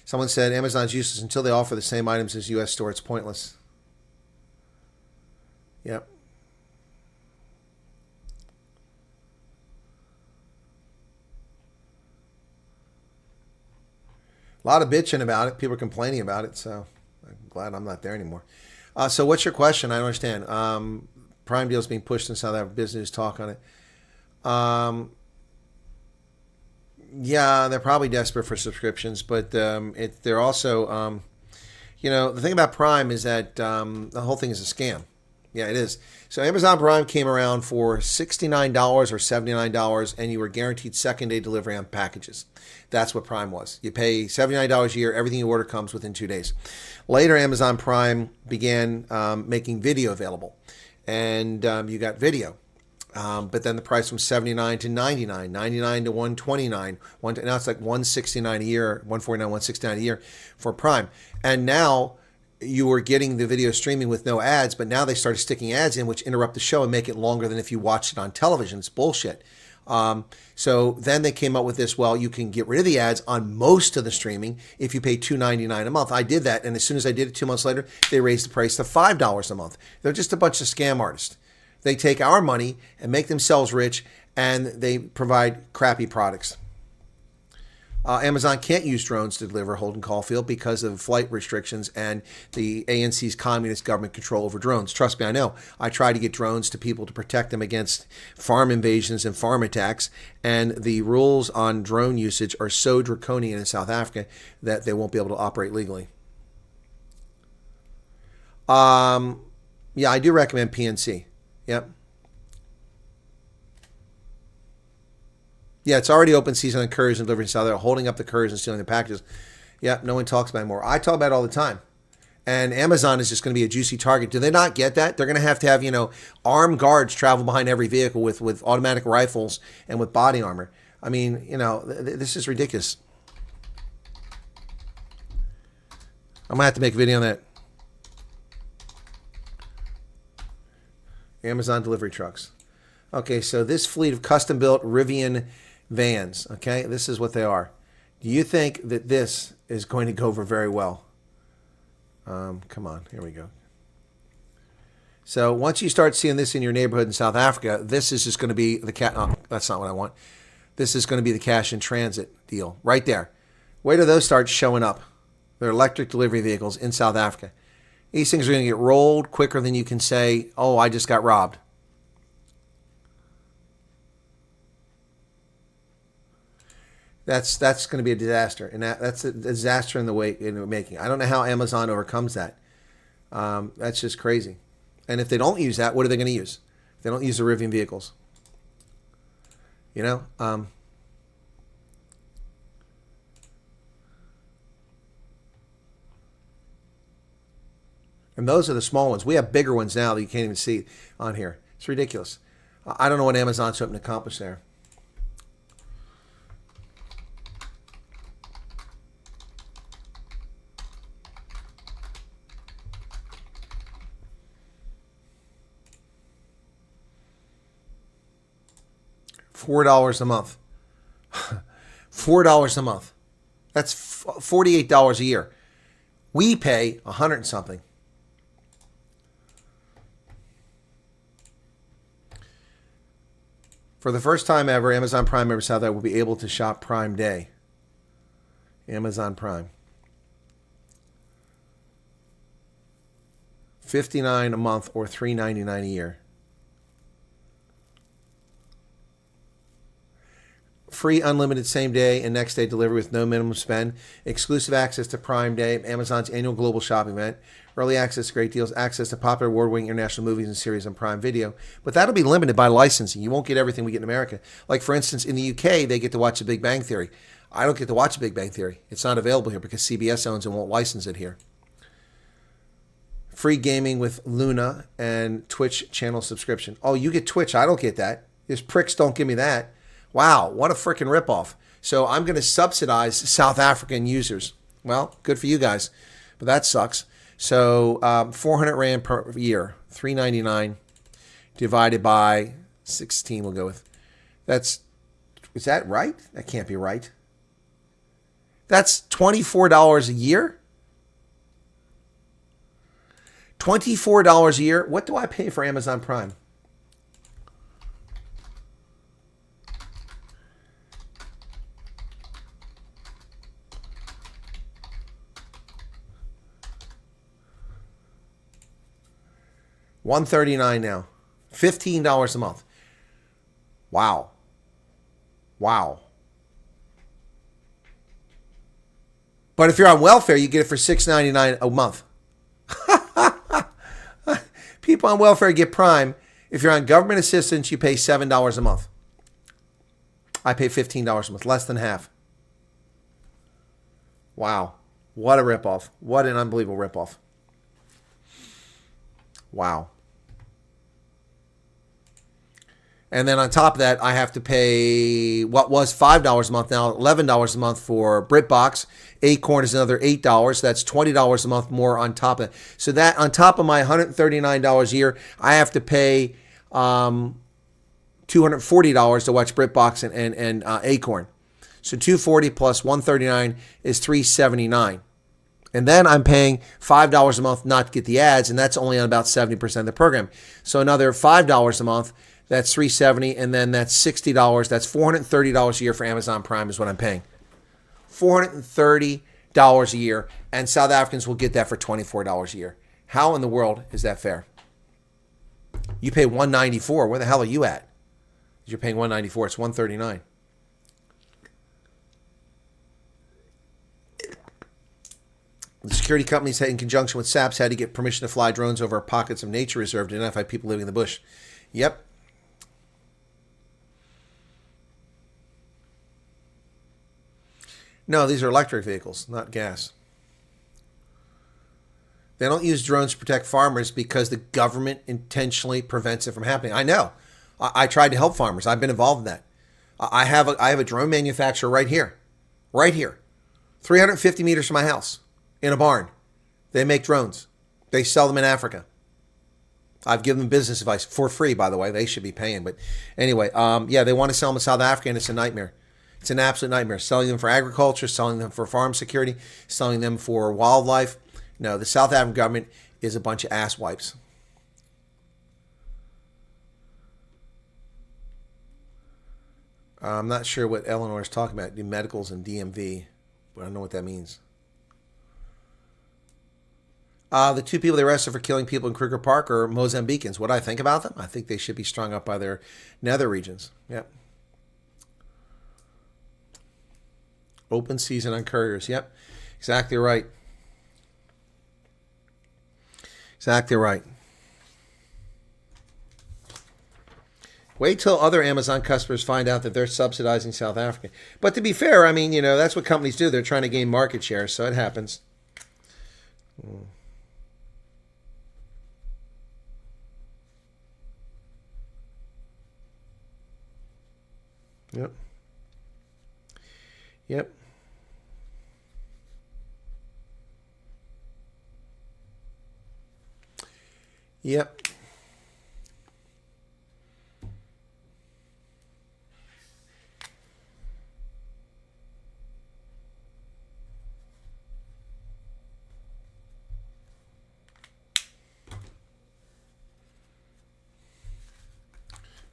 Someone said Amazon's useless until they offer the same items as U.S. store. It's pointless. Yep. A lot of bitching about it. People are complaining about it, so I'm glad I'm not there anymore. So what's your question? I don't understand. Prime deals being pushed in South Africa. Business talk on it. Yeah, they're probably desperate for subscriptions, but they're also, the thing about Prime is that the whole thing is a scam. Yeah, it is. So Amazon Prime came around for $69 or $79, and you were guaranteed second-day delivery on packages. That's what Prime was. You pay $79 a year. Everything you order comes within 2 days. Later, Amazon Prime began making video available, and you got video. But then the price from $79 to $99, $99 to $129. Now it's like $169 a year, $149, $169 a year for Prime. And now you were getting the video streaming with no ads, but now they started sticking ads in, which interrupt the show and make it longer than if you watched it on television. It's bullshit. So then they came up with this, well, you can get rid of the ads on most of the streaming if you pay $2.99 a month. I did that, and as soon as I did it 2 months later, they raised the price to $5 a month. They're just a bunch of scam artists. They take our money and make themselves rich, and they provide crappy products. Amazon can't use drones to deliver Holden Caulfield because of flight restrictions and the ANC's communist government control over drones. Trust me, I know. I try to get drones to people to protect them against farm invasions and farm attacks, and the rules on drone usage are so draconian in South Africa that they won't be able to operate legally. Yeah, I do recommend PNC. Yep. Yeah, it's already open season on couriers and delivery in South. They're holding up the couriers and stealing the packages. Yeah, no one talks about it anymore. I talk about it all the time. And Amazon is just going to be a juicy target. Do they not get that? They're going to have, armed guards travel behind every vehicle with automatic rifles and with body armor. I mean, this is ridiculous. I'm going to have to make a video on that. Amazon delivery trucks. Okay, so this fleet of custom-built Rivian vans, okay, this is what they are. Do you think that this is going to go over very well? Come on, here we go. So once you start seeing this in your neighborhood in South Africa, this is just going to be the that's not what I want. This is going to be the cash in transit deal right there. Wait till those start showing up. They're electric delivery vehicles in South Africa. These things are going to get rolled quicker than you can say, oh, I just got robbed. That's going to be a disaster, and that's a disaster in the making. I don't know how Amazon overcomes that. That's just crazy. And if they don't use that, what are they going to use? If they don't use the Rivian vehicles, And those are the small ones. We have bigger ones now that you can't even see on here. It's ridiculous. I don't know what Amazon's hoping to accomplish there. $4 a month. $4 a month. That's $48 a year. We pay $100 and something. For the first time ever, Amazon Prime members South Africa will be able to shop Prime Day. Amazon Prime. $59 a month or $3.99 a year. Free unlimited same day and next day delivery with no minimum spend. Exclusive access to Prime Day, Amazon's annual global shopping event. Early access to great deals. Access to popular award-winning international movies and series on Prime Video. But that'll be limited by licensing. You won't get everything we get in America. Like, for instance, in the UK, they get to watch The Big Bang Theory. I don't get to watch The Big Bang Theory. It's not available here because CBS owns and won't license it here. Free gaming with Luna and Twitch channel subscription. Oh, you get Twitch. I don't get that. These pricks don't give me that. Wow, what a freaking ripoff. So I'm going to subsidize South African users. Well, good for you guys, but that sucks. So 400 Rand per year, $3.99 divided by 16 we'll go with. Is that right? That can't be right. That's $24 a year? $24 a year. What do I pay for Amazon Prime? $139 now. $15 a month. Wow. Wow. But if you're on welfare, you get it for $6.99 a month. People on welfare get Prime. If you're on government assistance, you pay $7 a month. I pay $15 a month, less than half. Wow. What a ripoff. What an unbelievable ripoff. Wow. And then on top of that, I have to pay what was $5 a month, now $11 a month for BritBox. Acorn is another $8. That's $20 a month more on top of it. So that on top of my $139 a year, I have to pay $240 to watch BritBox and Acorn. So $240 plus $139 is $379. And then I'm paying $5 a month not to get the ads, and that's only on about 70% of the program. So another $5 a month, that's $370, and then that's $60. That's $430 a year for Amazon Prime is what I'm paying. $430 a year, and South Africans will get that for $24 a year. How in the world is that fair? You pay $194. Where the hell are you at? You're paying $194. It's $139. The security companies, in conjunction with SAPS, had to get permission to fly drones over pockets of nature reserve to identify people living in the bush. Yep. No, these are electric vehicles, not gas. They don't use drones to protect farmers because the government intentionally prevents it from happening. I know. I tried to help farmers. I've been involved in that. I have a drone manufacturer right here. Right here. 350 meters from my house. In a barn. They make drones. They sell them in Africa. I've given them business advice for free, by the way. They should be paying. But anyway, yeah, they want to sell them in South Africa, and it's a nightmare. It's an absolute nightmare. Selling them for agriculture, selling them for farm security, selling them for wildlife. No, the South African government is a bunch of ass wipes. I'm not sure what Eleanor is talking about. The medicals and DMV. But I don't know what that means. The two people they arrested for killing people in Kruger Park are Mozambicans. What do I think about them? I think they should be strung up by their nether regions. Yep. Open season on couriers. Yep. Exactly right. Exactly right. Wait till other Amazon customers find out that they're subsidizing South Africa. But to be fair, I mean, you know, that's what companies do. They're trying to gain market share, so it happens. Yep. Yep. Yep.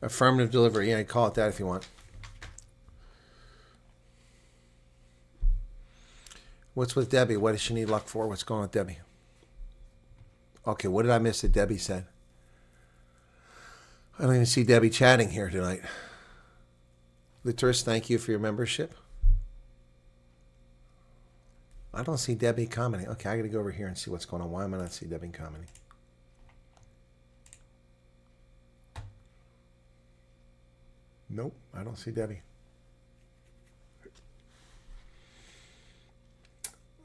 Affirmative delivery. Yeah, call it that if you want. What's with Debbie? What does she need luck for? What's going on with Debbie? Okay, what did I miss that Debbie said? I don't even see Debbie chatting here tonight. Litteris, thank you for your membership. I don't see Debbie commenting. Okay, I got to go over here and see what's going on. Why am I not seeing Debbie commenting? Nope, I don't see Debbie.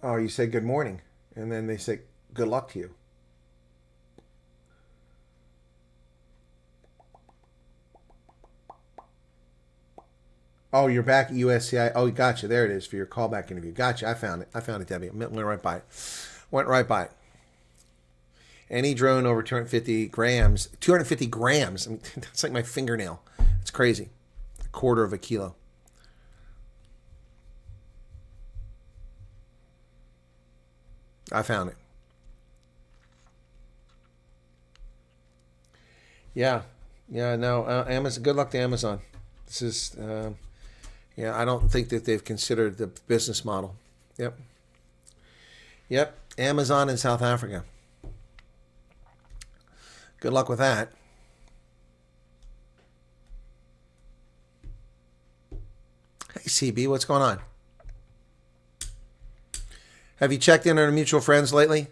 Oh, you say good morning, and then they say good luck to you. Oh, you're back at USCI. Oh, gotcha. There it is for your callback interview. Gotcha. I found it. I found it, Debbie. Went right by it. Went right by it. Any drone over 250 grams. 250 grams. I mean, that's like my fingernail. It's crazy. A quarter of a kilo. I found it. Yeah. Yeah, no, Amazon. Good luck to Amazon. This is, yeah, I don't think that they've considered the business model. Yep. Yep. Amazon in South Africa. Good luck with that. Hey, CB, what's going on? Have you checked in on our mutual friends lately?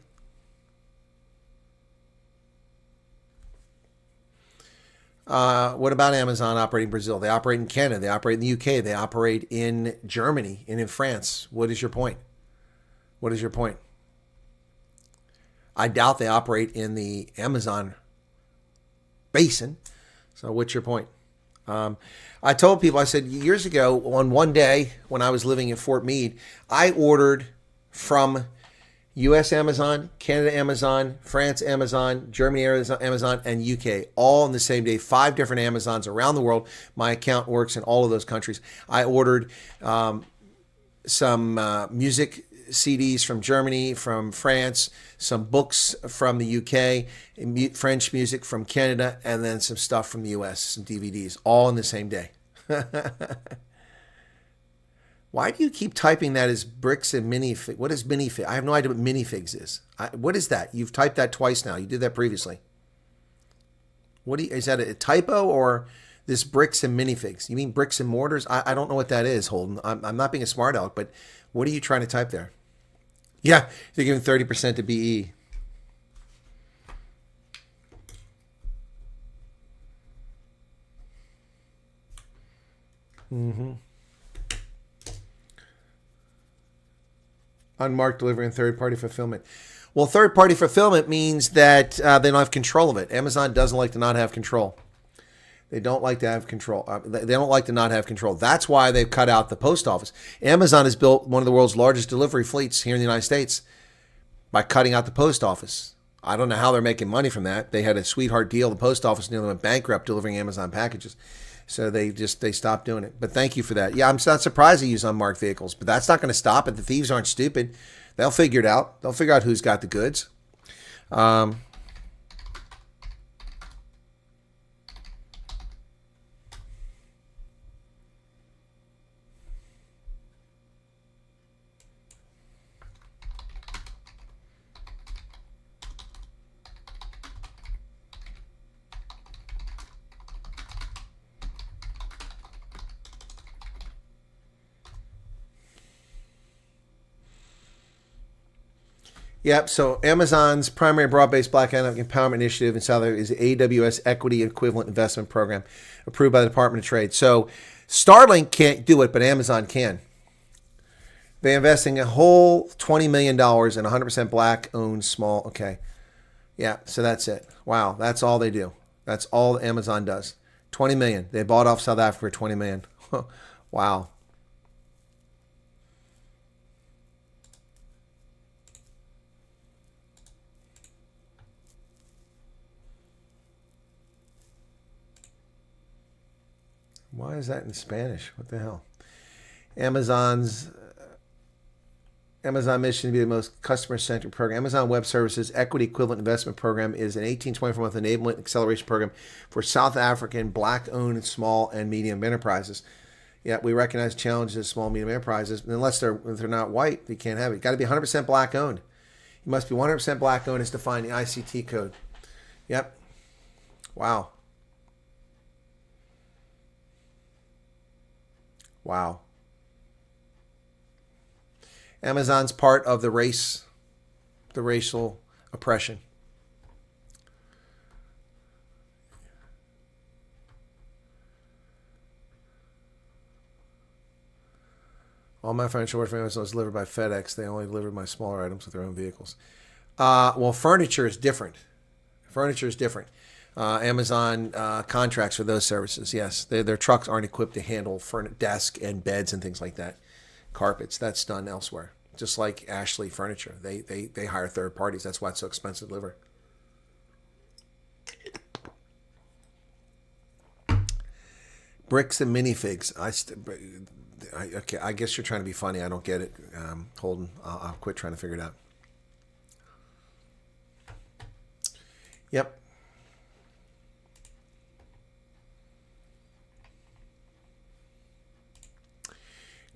What about Amazon operating in Brazil? They operate in Canada. They operate in the UK. They operate in Germany and in France. What is your point? What is your point? I doubt they operate in the Amazon basin. So what's your point? I told people, I said years ago on one day when I was living in Fort Meade, I ordered from U.S. Amazon, Canada Amazon, France Amazon, Germany Amazon, and UK, all in the same day. 5 different Amazons around the world. My account works in all of those countries. I ordered some music CDs from Germany, from France, some books from the UK, French music from Canada, and then some stuff from the US, some DVDs, all in the same day. Why do you keep typing that as bricks and minifig? What is minifig? I have no idea what minifigs is. What is that? You've typed that twice now. You did that previously. Is that a typo or this bricks and minifigs? You mean bricks and mortars? I don't know what that is, Holden. I'm not being a smart aleck, but what are you trying to type there? Yeah, they're giving 30% to BE. Unmarked delivery and third-party fulfillment. Well, third-party fulfillment means that they don't have control of it. Amazon doesn't like to not have control. They don't like to have control. They don't like to not have control. That's why they've cut out the post office. Amazon has built one of the world's largest delivery fleets here in the United States by cutting out the post office. I don't know how they're making money from that. They had a sweetheart deal. The post office nearly went bankrupt delivering Amazon packages. So they stopped doing it. But thank you for that. Yeah, I'm not surprised they use unmarked vehicles, but that's not going to stop it. The thieves aren't stupid. They'll figure it out. They'll figure out who's got the goods. Yep. So Amazon's primary broad-based Black empowerment initiative in South Africa is the AWS Equity Equivalent Investment Program, approved by the Department of Trade. So Starlink can't do it, but Amazon can. They're investing a whole $20 million in 100% Black-owned small. Okay. Yeah. So that's it. Wow. That's all they do. That's all Amazon does. 20 million. They bought off South Africa for 20 million. Wow. Why is that in Spanish? What the hell? Amazon mission to be the most customer-centric program. Amazon Web Services Equity Equivalent Investment Program is an 18-24-month enablement acceleration program for South African Black-owned small and medium enterprises. Yeah, we recognize challenges of small and medium enterprises, unless if they're not white, they can't have it. Got to be 100% Black-owned. You must be 100% Black-owned as defined in the ICT code. Yep. Wow. Wow. Amazon's part of the racial oppression. All my financial work for Amazon is delivered by FedEx. They only deliver my smaller items with their own vehicles. Well, furniture is different. Amazon contracts for those services. Yes, their trucks aren't equipped to handle desk and beds and things like that. Carpets, that's done elsewhere. Just like Ashley Furniture, they hire third parties. That's why it's so expensive to deliver. Bricks and minifigs. Okay, I guess you're trying to be funny. I don't get it, Holden. I'll quit trying to figure it out. Yep.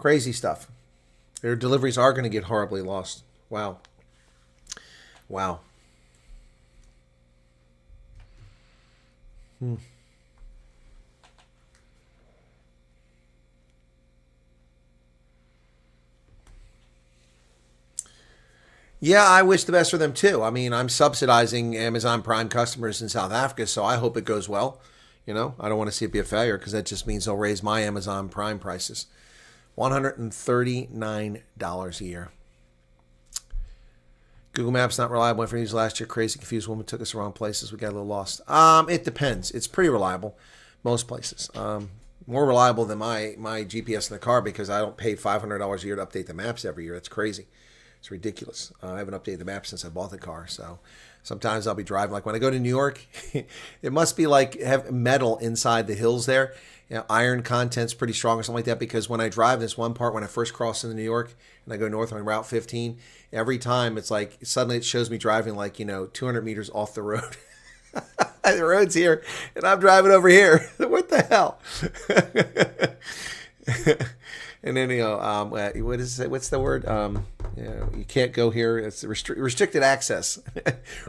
Crazy stuff. Their deliveries are going to get horribly lost. Wow. Wow. Yeah, I wish the best for them too. I mean, I'm subsidizing Amazon Prime customers in South Africa, so I hope it goes well. You know, I don't want to see it be a failure because that just means they'll raise my Amazon Prime prices. $139 a year. Google Maps not reliable. Went for news last year. Crazy confused woman took us the wrong places. We got a little lost. It depends. It's pretty reliable, most places. More reliable than my GPS in the car because I don't pay $500 a year to update the maps every year. That's crazy. It's ridiculous. I haven't updated the map since I bought the car. So sometimes I'll be driving. Like when I go to New York, it must be like have metal inside the hills there. You know, iron content's pretty strong or something like that because when I drive this one part, when I first cross into New York and I go north on Route 15, every time it's like suddenly it shows me driving like, 200 meters off the road. The road's here and I'm driving over here. What the hell? And then, what is it? What's the word? You can't go here. It's restricted access.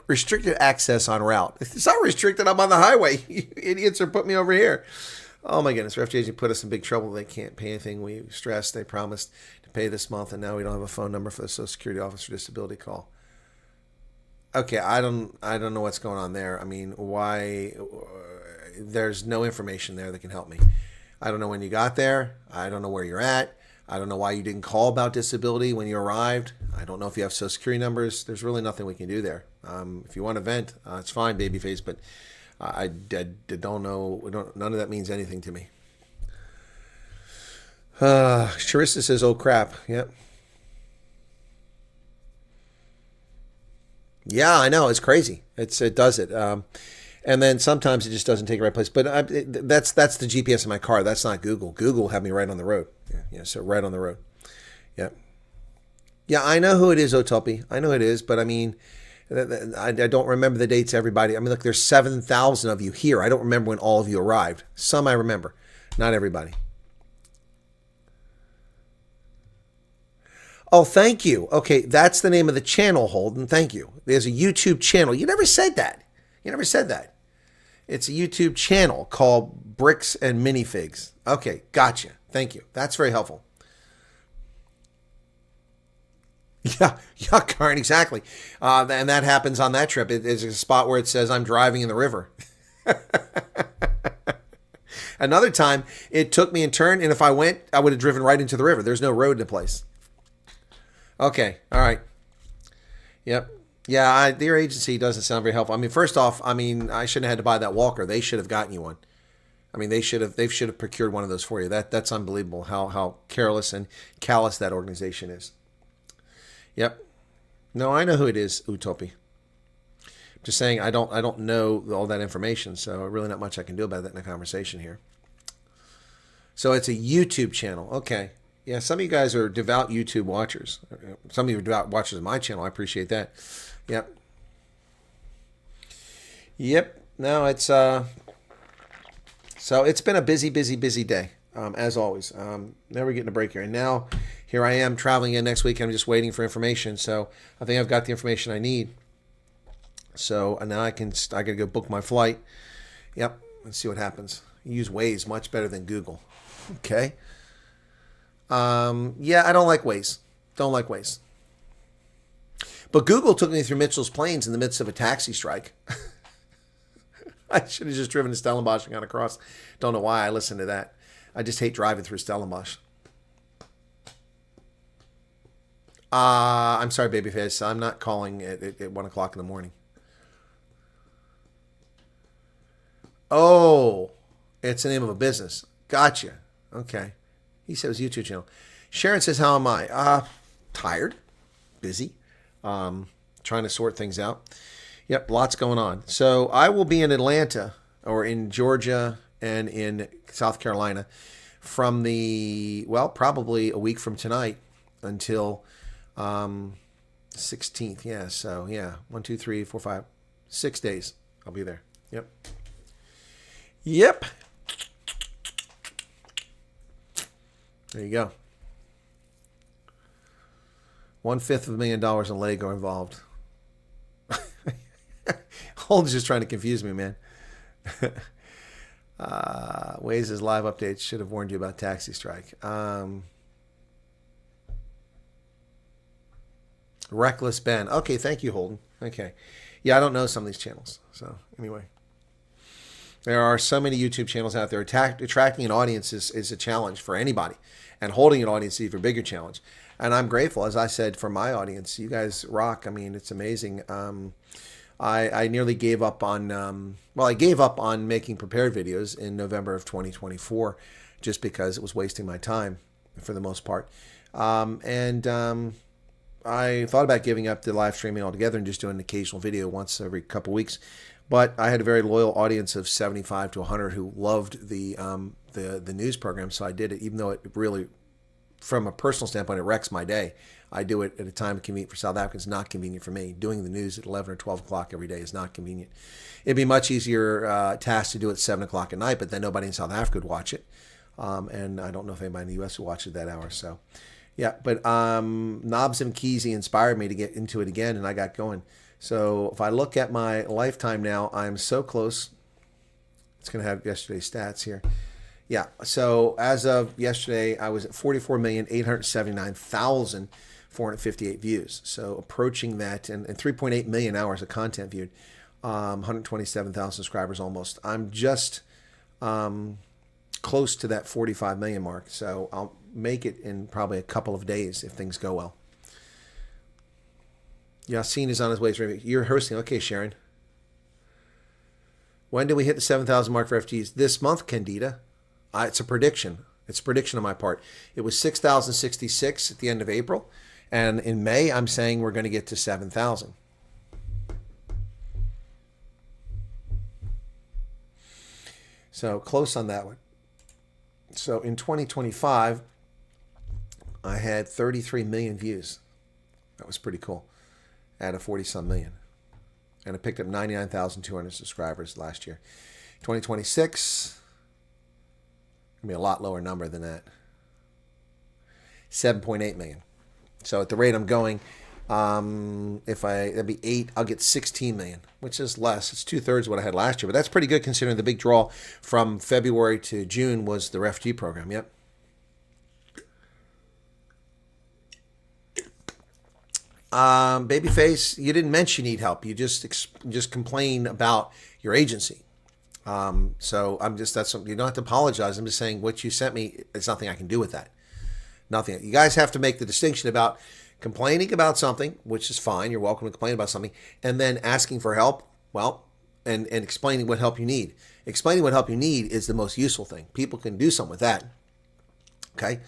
Restricted access on route. It's not restricted. I'm on the highway. You idiots are putting me over here. Oh my goodness. Refugees put us in big trouble. They can't pay anything. We stressed. They promised to pay this month, and now we don't have a phone number for the Social Security Office for disability call. Okay, I don't know what's going on there. I mean, why? There's no information there that can help me. I don't know when you got there. I don't know where you're at. I don't know why you didn't call about disability when you arrived. I don't know if you have Social Security numbers. There's really nothing we can do there. If you want to vent, it's fine, babyface, but I don't know. None of that means anything to me. Charissa says, oh, crap. Yep. Yeah, I know. It's crazy. It does it. And then sometimes it just doesn't take the right place. But that's the GPS in my car. That's not Google. Google will have me right on the road. Yeah, so right on the road. Yeah. Yeah, I know who it is, Otopi. I know it is, but I mean, I don't remember the dates, everybody. I mean, look, there's 7,000 of you here. I don't remember when all of you arrived. Some I remember, not everybody. Oh, thank you. Okay, that's the name of the channel, Holden. Thank you. There's a YouTube channel. You never said that. You never said that. It's a YouTube channel called Bricks and Minifigs. Okay, gotcha. Thank you. That's very helpful. Yeah, Karen, exactly. And that happens on that trip. It is a spot where it says I'm driving in the river. Another time, it took me in turn, and if I went, I would have driven right into the river. There's no road in the place. Okay, all right. Yep. Yeah, their agency doesn't sound very helpful. I mean, first off, I shouldn't have had to buy that walker. They should have gotten you one. I mean, they should have procured one of those for you. That's unbelievable how careless and callous that organization is. Yep. No, I know who it is, Utopi. Just saying, I don't know all that information, so really not much I can do about that in a conversation here. So it's a YouTube channel. Okay. Yeah, some of you guys are devout YouTube watchers. Some of you are devout watchers of my channel. I appreciate that. Yep. Yep. No, it's so it's been a busy day, as always. Never getting a break here. And now here I am traveling again next week. I'm just waiting for information. So I think I've got the information I need. So now I gotta go book my flight. Yep. Let's see what happens. Use Waze much better than Google. Okay. Yeah, I don't like Waze. Don't like Waze. But Google took me through Mitchell's Plains in the midst of a taxi strike. I should have just driven to Stellenbosch and gone across. Don't know why I listened to that. I just hate driving through Stellenbosch. I'm sorry, babyface. I'm not calling at 1 o'clock in the morning. Oh, it's the name of a business. Gotcha. Okay. He says YouTube channel. Sharon says, how am I? Tired, busy, trying to sort things out. Yep, lots going on. So I will be in Atlanta or in Georgia and in South Carolina from probably a week from tonight until 16th. Yeah, so yeah, 1, 2, 3, 4, 5, 6 days I'll be there. Yep. Yep. There you go. $1/5 in Lego involved. Holden's just trying to confuse me, man. Waze's live updates should have warned you about taxi strike. Reckless Ben. Okay, thank you, Holden. Okay. Yeah, I don't know some of these channels. So, anyway. There are so many YouTube channels out there. Attracting an audience is a challenge for anybody. And holding an audience is an even bigger challenge. And I'm grateful, as I said, for my audience. You guys rock. I mean, it's amazing. I nearly gave up on, I gave up on making prepared videos in November of 2024 just because it was wasting my time for the most part. I thought about giving up the live streaming altogether and just doing an occasional video once every couple weeks. But I had a very loyal audience of 75 to 100 who loved the news program, so I did it, even though it really, from a personal standpoint, it wrecks my day. I do it at a time convenient for South Africa. It's not convenient for me. Doing the news at 11 or 12 o'clock every day is not convenient. It'd be much easier task to do it at 7 o'clock at night, but then nobody in South Africa would watch it. And I don't know if anybody in the U.S. would watch it that hour. So, yeah. But Knobs and Keezy inspired me to get into it again, and I got going. So if I look at my lifetime now, I'm so close. It's going to have yesterday's stats here. Yeah, so as of yesterday, I was at 44,879,458 views. So approaching that, and 3.8 million hours of content viewed, 127,000 subscribers almost. I'm just close to that 45 million mark. So I'll make it in probably a couple of days if things go well. Yassine is on his way. You're hosting. Okay, Sharon. When do we hit the 7,000 mark for FGs? This month, Candida. It's a prediction. It's a prediction on my part. It was 6,066 at the end of April. And in May, I'm saying we're going to get to 7,000. So close on that one. So in 2025, I had 33 million views. That was pretty cool. Out of 40-some million. And I picked up 99,200 subscribers last year. 2026, going to be a lot lower number than that. 7.8 million. So at the rate I'm going, that'd be 8, I'll get 16 million, which is less. It's 2/3 what I had last year. But that's pretty good considering the big draw from February to June was the refugee program. Yep. Babyface, you didn't mention you need help. You just complain about your agency. So that's something, you don't have to apologize. I'm just saying what you sent me, there's nothing I can do with that. Nothing. You guys have to make the distinction about complaining about something, which is fine. You're welcome to complain about something, and then asking for help. Well, and explaining what help you need. Explaining what help you need is the most useful thing. People can do something with that. Okay.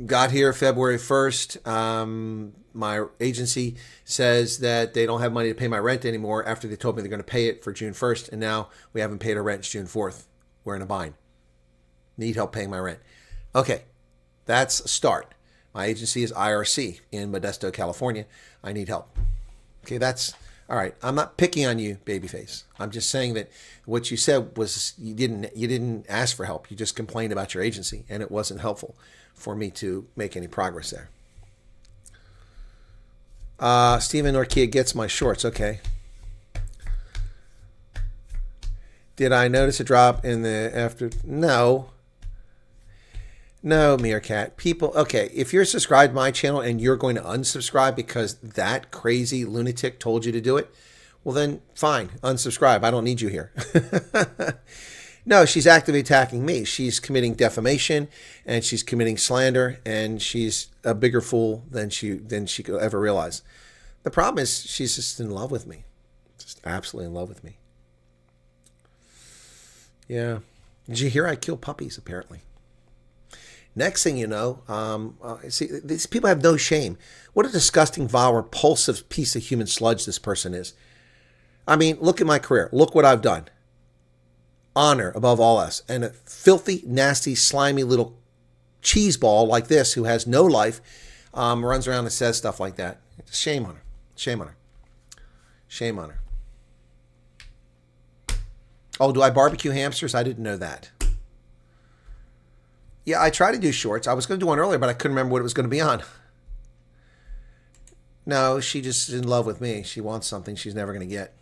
Got here February 1st. My agency says that they don't have money to pay my rent anymore after they told me they're going to pay it for June 1st. And now we haven't paid our rent. It's June 4th. We're in a bind. Need help paying my rent. Okay. That's a start. My agency is IRC in Modesto, California. I need help. Okay. That's all right. I'm not picking on you, babyface. I'm just saying that what you said was you didn't ask for help. You just complained about your agency and it wasn't helpful for me to make any progress there. Stephen Norkia gets my shorts. Okay. Did I notice a drop in the after? No, Meerkat. People, okay, if you're subscribed to my channel and you're going to unsubscribe because that crazy lunatic told you to do it, well then, fine, unsubscribe. I don't need you here. No, she's actively attacking me. She's committing defamation and she's committing slander and she's a bigger fool than she could ever realize. The problem is she's just in love with me. Just absolutely in love with me. Yeah. Did you hear I kill puppies, apparently? Next thing you know, see, these people have no shame. What a disgusting, vile, repulsive piece of human sludge this person is. I mean, look at my career. Look what I've done. Honor above all else. And a filthy, nasty, slimy little cheese ball like this who has no life runs around and says stuff like that. Shame on her. Shame on her. Shame on her. Oh, do I barbecue hamsters? I didn't know that. Yeah, I try to do shorts. I was going to do one earlier, but I couldn't remember what it was going to be on. No, she just is in love with me. She wants something she's never going to get.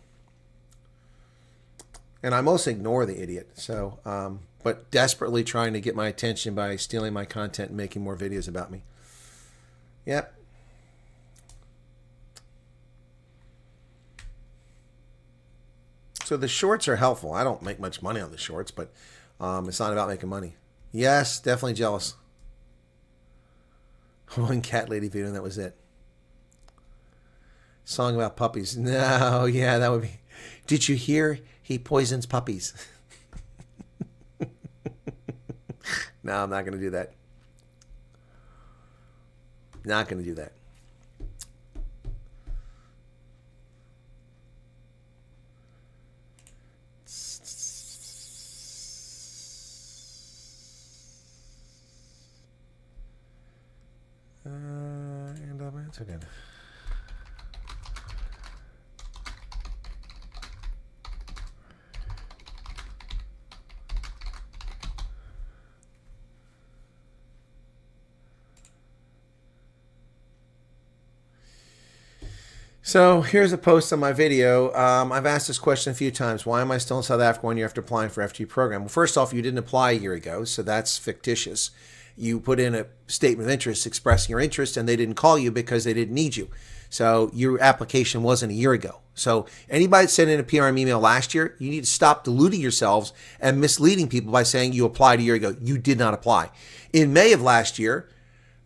And I mostly ignore the idiot. So, but desperately trying to get my attention by stealing my content and making more videos about me. Yep. So the shorts are helpful. I don't make much money on the shorts, but it's not about making money. Yes, definitely jealous. One cat lady video, and that was it. Song about puppies. No, yeah, that would be. Did you hear he poisons puppies? No, I'm not going to do that. Not going to do that. And it's okay. So here's a post on my video. I've asked this question a few times. Why am I still in South Africa 1 year after applying for FT program? Well, first off, you didn't apply a year ago, so that's fictitious. You put in a statement of interest expressing your interest, and they didn't call you because they didn't need you. So your application wasn't a year ago. So anybody that sent in a PRM email last year, you need to stop deluding yourselves and misleading people by saying you applied a year ago. You did not apply. In May of last year,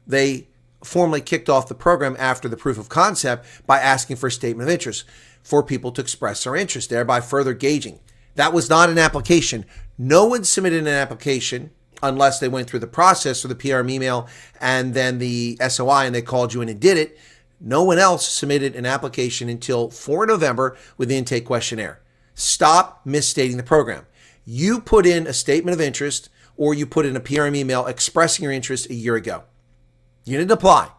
they formally kicked off the program after the proof of concept by asking for a statement of interest for people to express their interest, thereby further gauging. That was not an application. No one submitted an application unless they went through the process for the PRM email and then the SOI and they called you in and did it. No one else submitted an application until 4 November with the intake questionnaire. Stop misstating the program. You put in a statement of interest or you put in a PRM email expressing your interest a year ago. You didn't apply.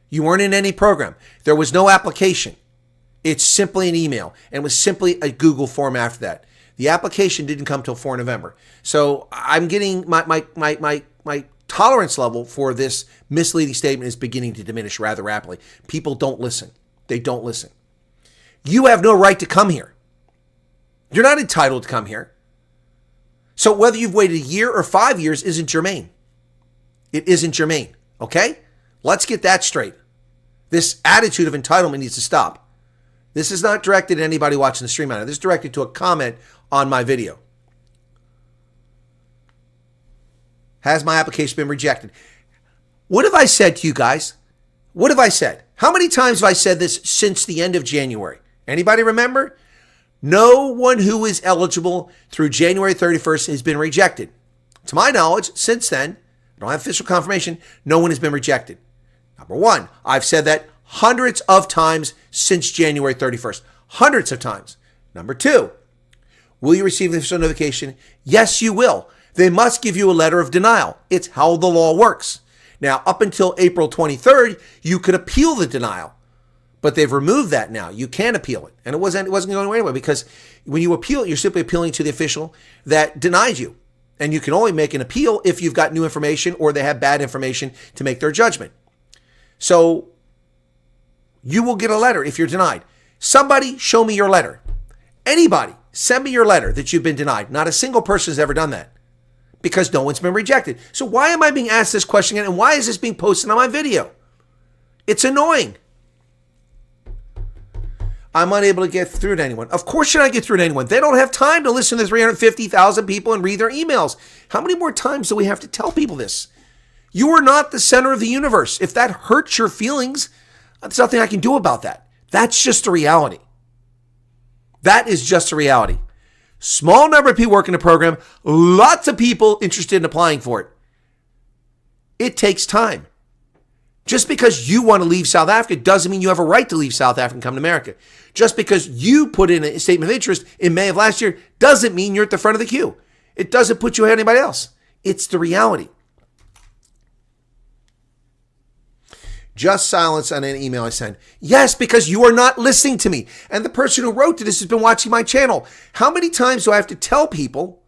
You weren't in any program. There was no application. It's simply an email, and it was simply a Google form after that. The application didn't come till 4 November. So I'm getting my tolerance level for this misleading statement is beginning to diminish rather rapidly. People don't listen. They don't listen. You have no right to come here. You're not entitled to come here. So whether you've waited a year or 5 years isn't germane. It isn't germane. Okay? Let's get that straight. This attitude of entitlement needs to stop. This is not directed at anybody watching the stream right now. This is directed to a comment on my video. Has my application been rejected? What have I said to you guys? What have I said? How many times have I said this since the end of January? Anybody remember? No one who is eligible through January 31st has been rejected. To my knowledge, since then, I don't have official confirmation, no one has been rejected. Number one, I've said that hundreds of times since January 31st. Hundreds of times. Number two, will you receive the official notification? Yes, you will. They must give you a letter of denial. It's how the law works. Now, up until April 23rd, you could appeal the denial. But they've removed that now. You can appeal it. And it wasn't going away anyway because when you appeal it, you're simply appealing to the official that denied you. And you can only make an appeal if you've got new information or they have bad information to make their judgment. So you will get a letter if you're denied. Somebody show me your letter. Anybody, send me your letter that you've been denied. Not a single person has ever done that because no one's been rejected. So why am I being asked this question again? And why is this being posted on my video? It's annoying. I'm unable to get through to anyone. Of course you're not get through to anyone. They don't have time to listen to 350,000 people and read their emails. How many more times do we have to tell people this? You are not the center of the universe. If that hurts your feelings, there's nothing I can do about that. That's just a reality. That is just a reality. Small number of people work in the program, lots of people interested in applying for it. It takes time. Just because you want to leave South Africa doesn't mean you have a right to leave South Africa and come to America. Just because you put in a statement of interest in May of last year doesn't mean you're at the front of the queue. It doesn't put you ahead of anybody else. It's the reality. Just silence on an email I sent. Yes, because you are not listening to me. And the person who wrote to this has been watching my channel. How many times do I have to tell people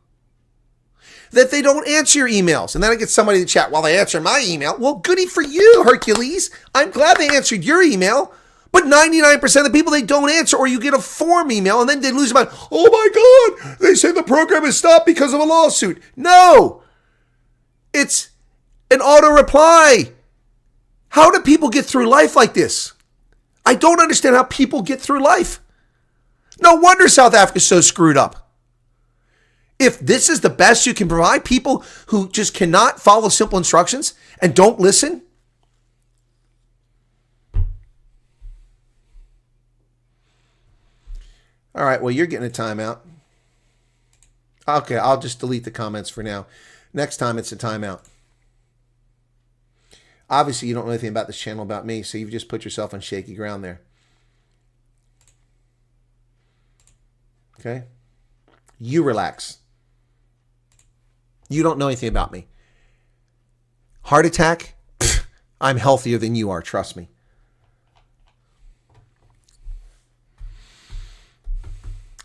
that they don't answer your emails? And then I get somebody in the chat, well, they answer my email. Well, goody for you, Hercules. I'm glad they answered your email. But 99% of the people, they don't answer, or you get a form email and then they lose their mind. Oh my God, they say the program is stopped because of a lawsuit. No, it's an auto reply. How do people get through life like this? I don't understand how people get through life. No wonder South Africa is so screwed up. If this is the best you can provide, people who just cannot follow simple instructions and don't listen. All right, well, you're getting a timeout. Okay, I'll just delete the comments for now. Next time, it's a timeout. Obviously, you don't know anything about this channel, about me, so you've just put yourself on shaky ground there. Okay? You relax. You don't know anything about me. Heart attack? Pfft, I'm healthier than you are, trust me.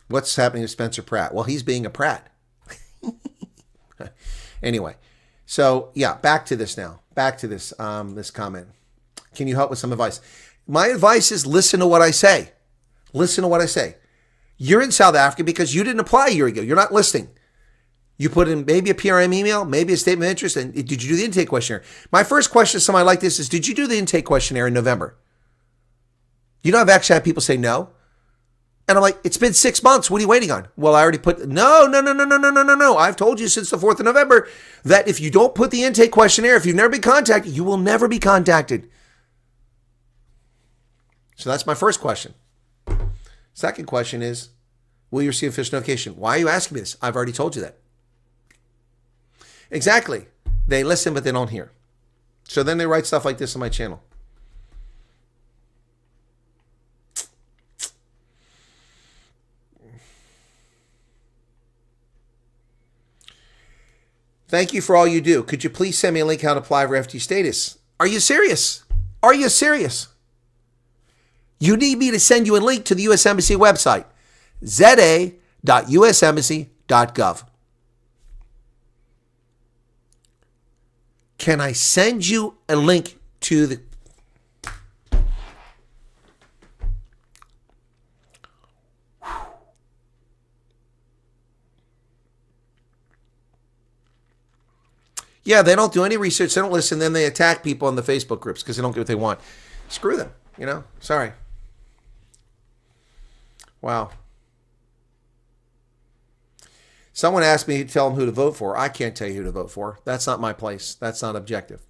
What's happening to Spencer Pratt? Well, he's being a Pratt. Anyway, so yeah, back to this now. Back to this this comment. Can you help with some advice? My advice is listen to what I say. Listen to what I say. You're in South Africa because you didn't apply a year ago. You're not listening. You put in maybe a PRM email, maybe a statement of interest, and did you do the intake questionnaire? My first question to somebody like this is, did you do the intake questionnaire in November? You know, I've actually had people say no. And I'm like, it's been 6 months. What are you waiting on? Well, I already put, no. I've told you since the 4th of November that if you don't put the intake questionnaire, if you've never been contacted, you will never be contacted. So that's my first question. Second question is, will you receive official notification? Why are you asking me this? I've already told you that. Exactly. They listen, but they don't hear. So then they write stuff like this on my channel. Thank you for all you do. Could you please send me a link how to apply for FT status? Are you serious? Are you serious? You need me to send you a link to the U.S. Embassy website, za.usembassy.gov. Can I send you a link to the... Yeah, they don't do any research. They don't listen. Then they attack people on the Facebook groups because they don't get what they want. Screw them, you know? Sorry. Wow. Someone asked me to tell them who to vote for. I can't tell you who to vote for. That's not my place. That's not objective.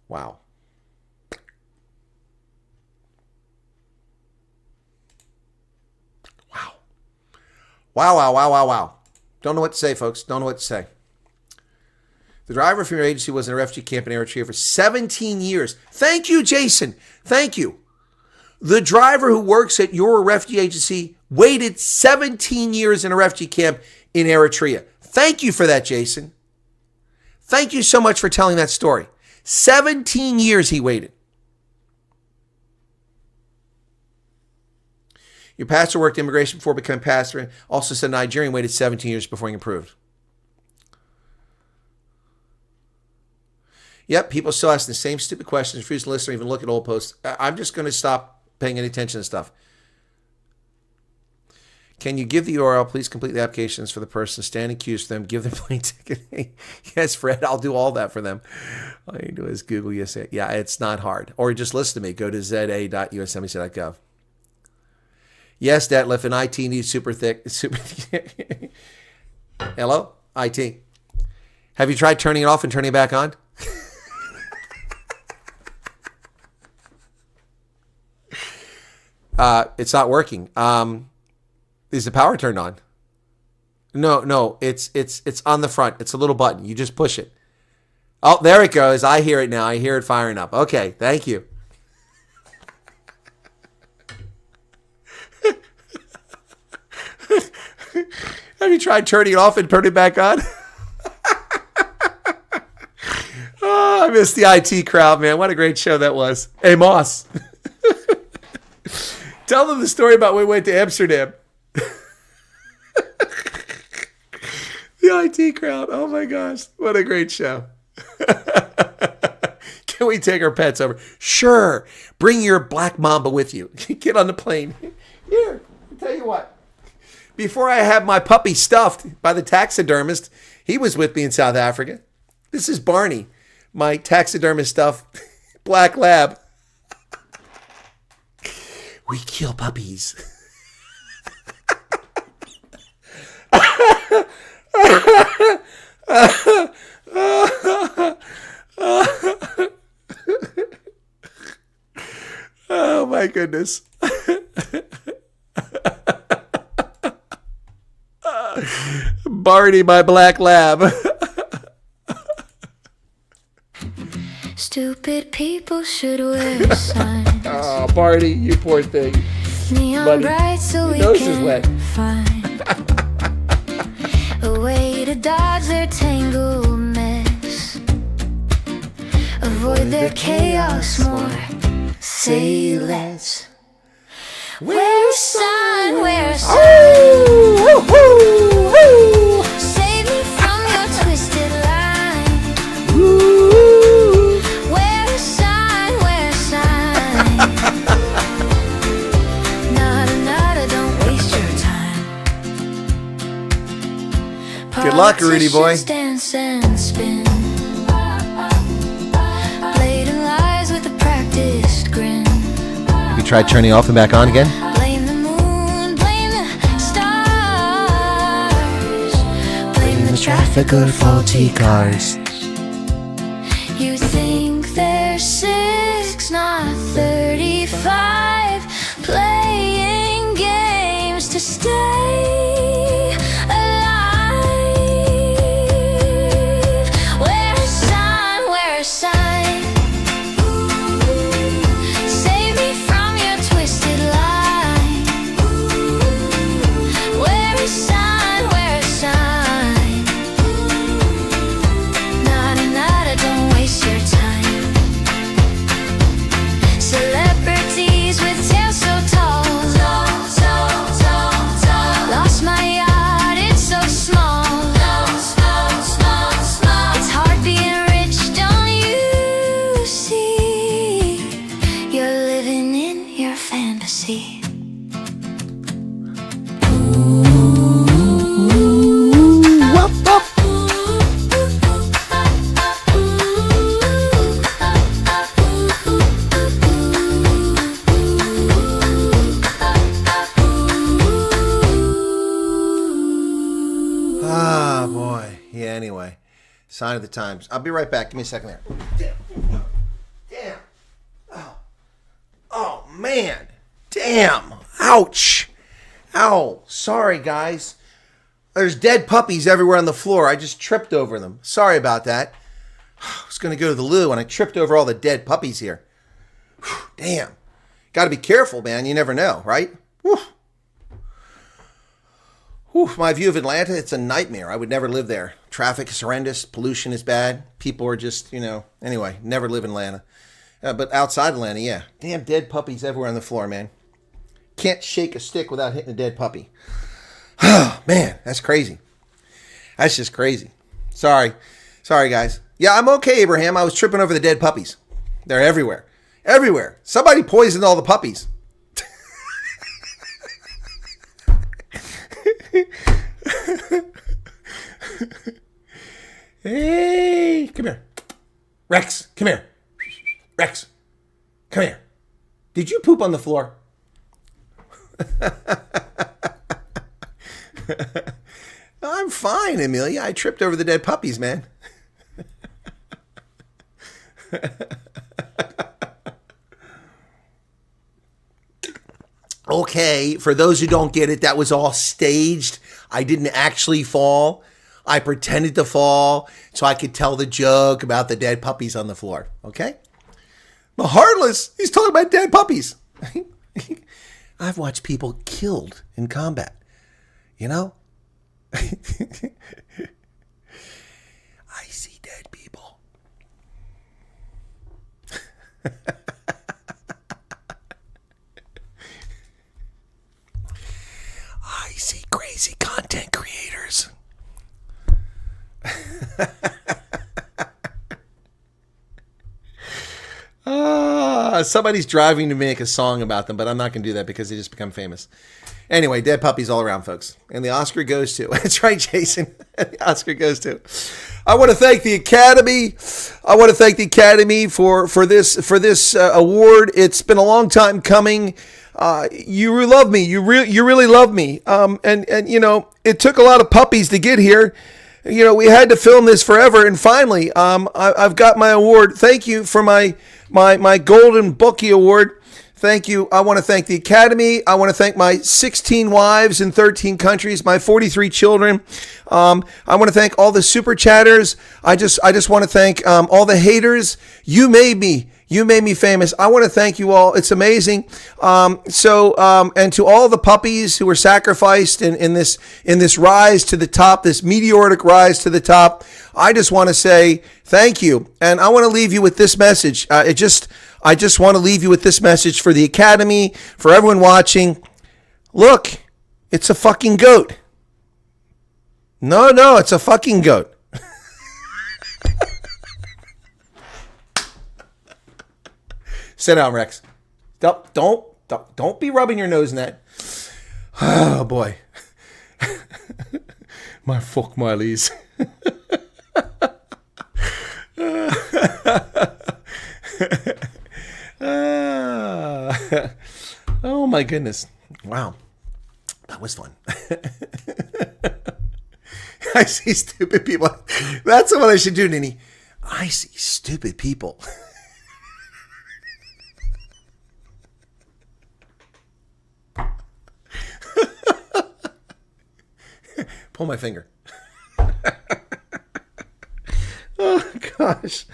Wow. Wow. Don't know what to say, folks. Don't know what to say. The driver from your agency was in a refugee camp in Eritrea for 17 years. Thank you, Jason. Thank you. The driver who works at your refugee agency waited 17 years in a refugee camp in Eritrea. Thank you for that, Jason. Thank you so much for telling that story. 17 years he waited. Your pastor worked immigration before becoming pastor. Also said Nigerian waited 17 years before he approved. Yep, people still ask the same stupid questions, refuse to listen or even look at old posts. I'm just going to stop paying any attention to stuff. Can you give the URL? Please complete the applications for the person standing queues for them. Give them plane ticket. Yes, Fred, I'll do all that for them. All you do is Google USA. Yeah, it's not hard. Or just listen to me. Go to za.usembassy.gov. Yes, Detlef, and IT needs super thick. Hello? IT. Have you tried turning it off and turning it back on? It's not working. Is the power turned on? No, it's on the front. It's a little button. You just push it. Oh, there it goes. I hear it now. I hear it firing up. Okay, thank you. Have you tried turning it off and turning it back on? Oh, I missed the IT crowd, man. What a great show that was. Hey, Moss. Tell them the story about when we went to Amsterdam. The IT crowd. Oh, my gosh. What a great show. we take our pets over? Sure. Bring your black mamba with you. Get on the plane. Here, I'll tell you what. Before I had my puppy stuffed by the taxidermist, he was with me in South Africa. This is Barney, my taxidermist stuffed black lab. We kill puppies. Oh my goodness. Barney, my black lab. Stupid people should wear signs. Oh, Barney, you poor thing. Neon bright so we nose is wet. can find a way to dodge their tangled mess. Avoid their chaos more. Say less. Wear a sign, wear a sign. Save me from your twisted line. Wear a sign, wear a sign. Nada, nada, don't waste your time. Good luck, Rudy boy. Politicians dance and spin. Blatant lies with a practiced grin. Have you tried turning off and back on again? Blame the moon, blame the stars, blame the traffic or faulty cars. You think they're 6, not 35, playing games to stay alive. Wear a sign, wear a sign. Save me from your twisted line. Wear a sign, wear a sign. Nada, nada, don't waste your time. Celebrities with tails so tall. Lost my yacht, it's so small. It's hard being rich, don't you see? You're living in your fantasy. Ah, boy. Yeah, anyway. Sign of the times. I'll be right back. Give me a second there. Damn. Damn. Oh, man. Damn. Ouch. Ow. Sorry, guys. There's dead puppies everywhere on the floor. I just tripped over them. Sorry about that. I was going to go to the loo and I tripped over all the dead puppies here. Damn. Got to be careful, man. You never know, right? Whew. Whew, my view of Atlanta, it's a nightmare. I would never live there. Traffic is horrendous. Pollution is bad. People are just, anyway, never live in Atlanta. But outside Atlanta, yeah. Damn dead puppies everywhere on the floor, man. Can't shake a stick without hitting a dead puppy. Oh, man, that's crazy. That's just crazy. Sorry, guys. Yeah, I'm okay, Abraham. I was tripping over the dead puppies. They're everywhere. Everywhere. Somebody poisoned all the puppies. Hey, come here. Rex, come here. Rex, come here. Did you poop on the floor? I'm fine, Amelia. I tripped over the dead puppies, man. Okay, for those who don't get it, that was all staged. I didn't actually fall. I pretended to fall so I could tell the joke about the dead puppies on the floor. Okay? But heartless, he's talking about dead puppies. I've watched people killed in combat. You know? I see dead people. I see crazy content creators. Somebody's driving to make a song about them, but I'm not going to do that because they just become famous. Anyway, dead puppies all around, folks. And the Oscar goes to, that's right, Jason. The Oscar goes to. I want to thank the Academy. I want to thank the Academy for this award. It's been a long time coming. You love me. You really love me. And you know, it took a lot of puppies to get here. You know, we had to film this forever, and finally, I've got my award. Thank you for my Golden Bookie Award. Thank you. I want to thank the Academy. I want to thank my 16 wives in 13 countries, my 43 children. I want to thank all the super chatters. I just want to thank all the haters. You made me. You made me famous. I want to thank you all. It's amazing. And to all the puppies who were sacrificed in this rise to the top, this meteoric rise to the top, I just want to say thank you. And I want to leave you with this message. I just want to leave you with this message for the Academy, for everyone watching. Look, it's a fucking goat. No, it's a fucking goat. Sit down, Rex. Don't be rubbing your nose in that. Oh boy. My fuck Miley's. Oh my goodness. Wow. That was fun. I see stupid people. That's what I should do, Nini. I see stupid people. Pull my finger. Oh gosh.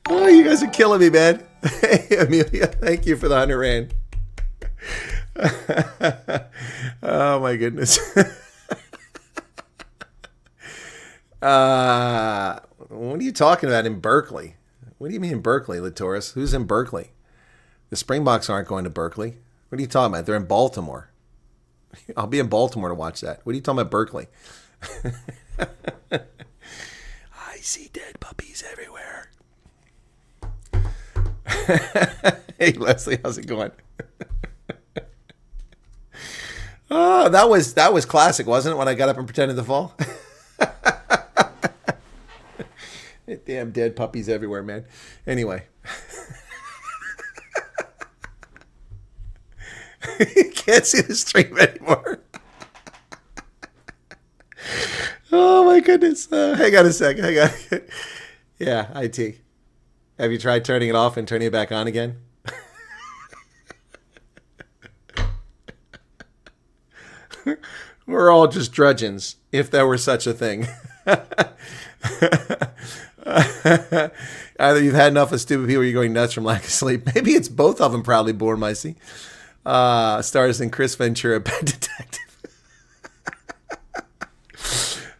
Oh, you guys are killing me, man. Hey, Amelia, thank you for the 100 Rand. Oh my goodness. What are you talking about in Berkeley? What do you mean in Berkeley, Latoris? Who's in Berkeley? The Springboks aren't going to Berkeley. What are you talking about? They're in Baltimore. I'll be in Baltimore to watch that. What are you talking about, Berkeley? I see dead puppies everywhere. Hey, Leslie, how's it going? Oh, that was classic, wasn't it? When I got up and pretended to fall. Damn dead puppies everywhere, man. Anyway. You can't see the stream anymore. Oh my goodness. Hang on a second. Hang on. Yeah, IT. Have you tried turning it off and turning it back on again? We're all just drudgeons, if there were such a thing. Either you've had enough of stupid people or you're going nuts from lack of sleep. Maybe it's both of them, proudly born, Micey. Stars in Chris Ventura, Pet Detective.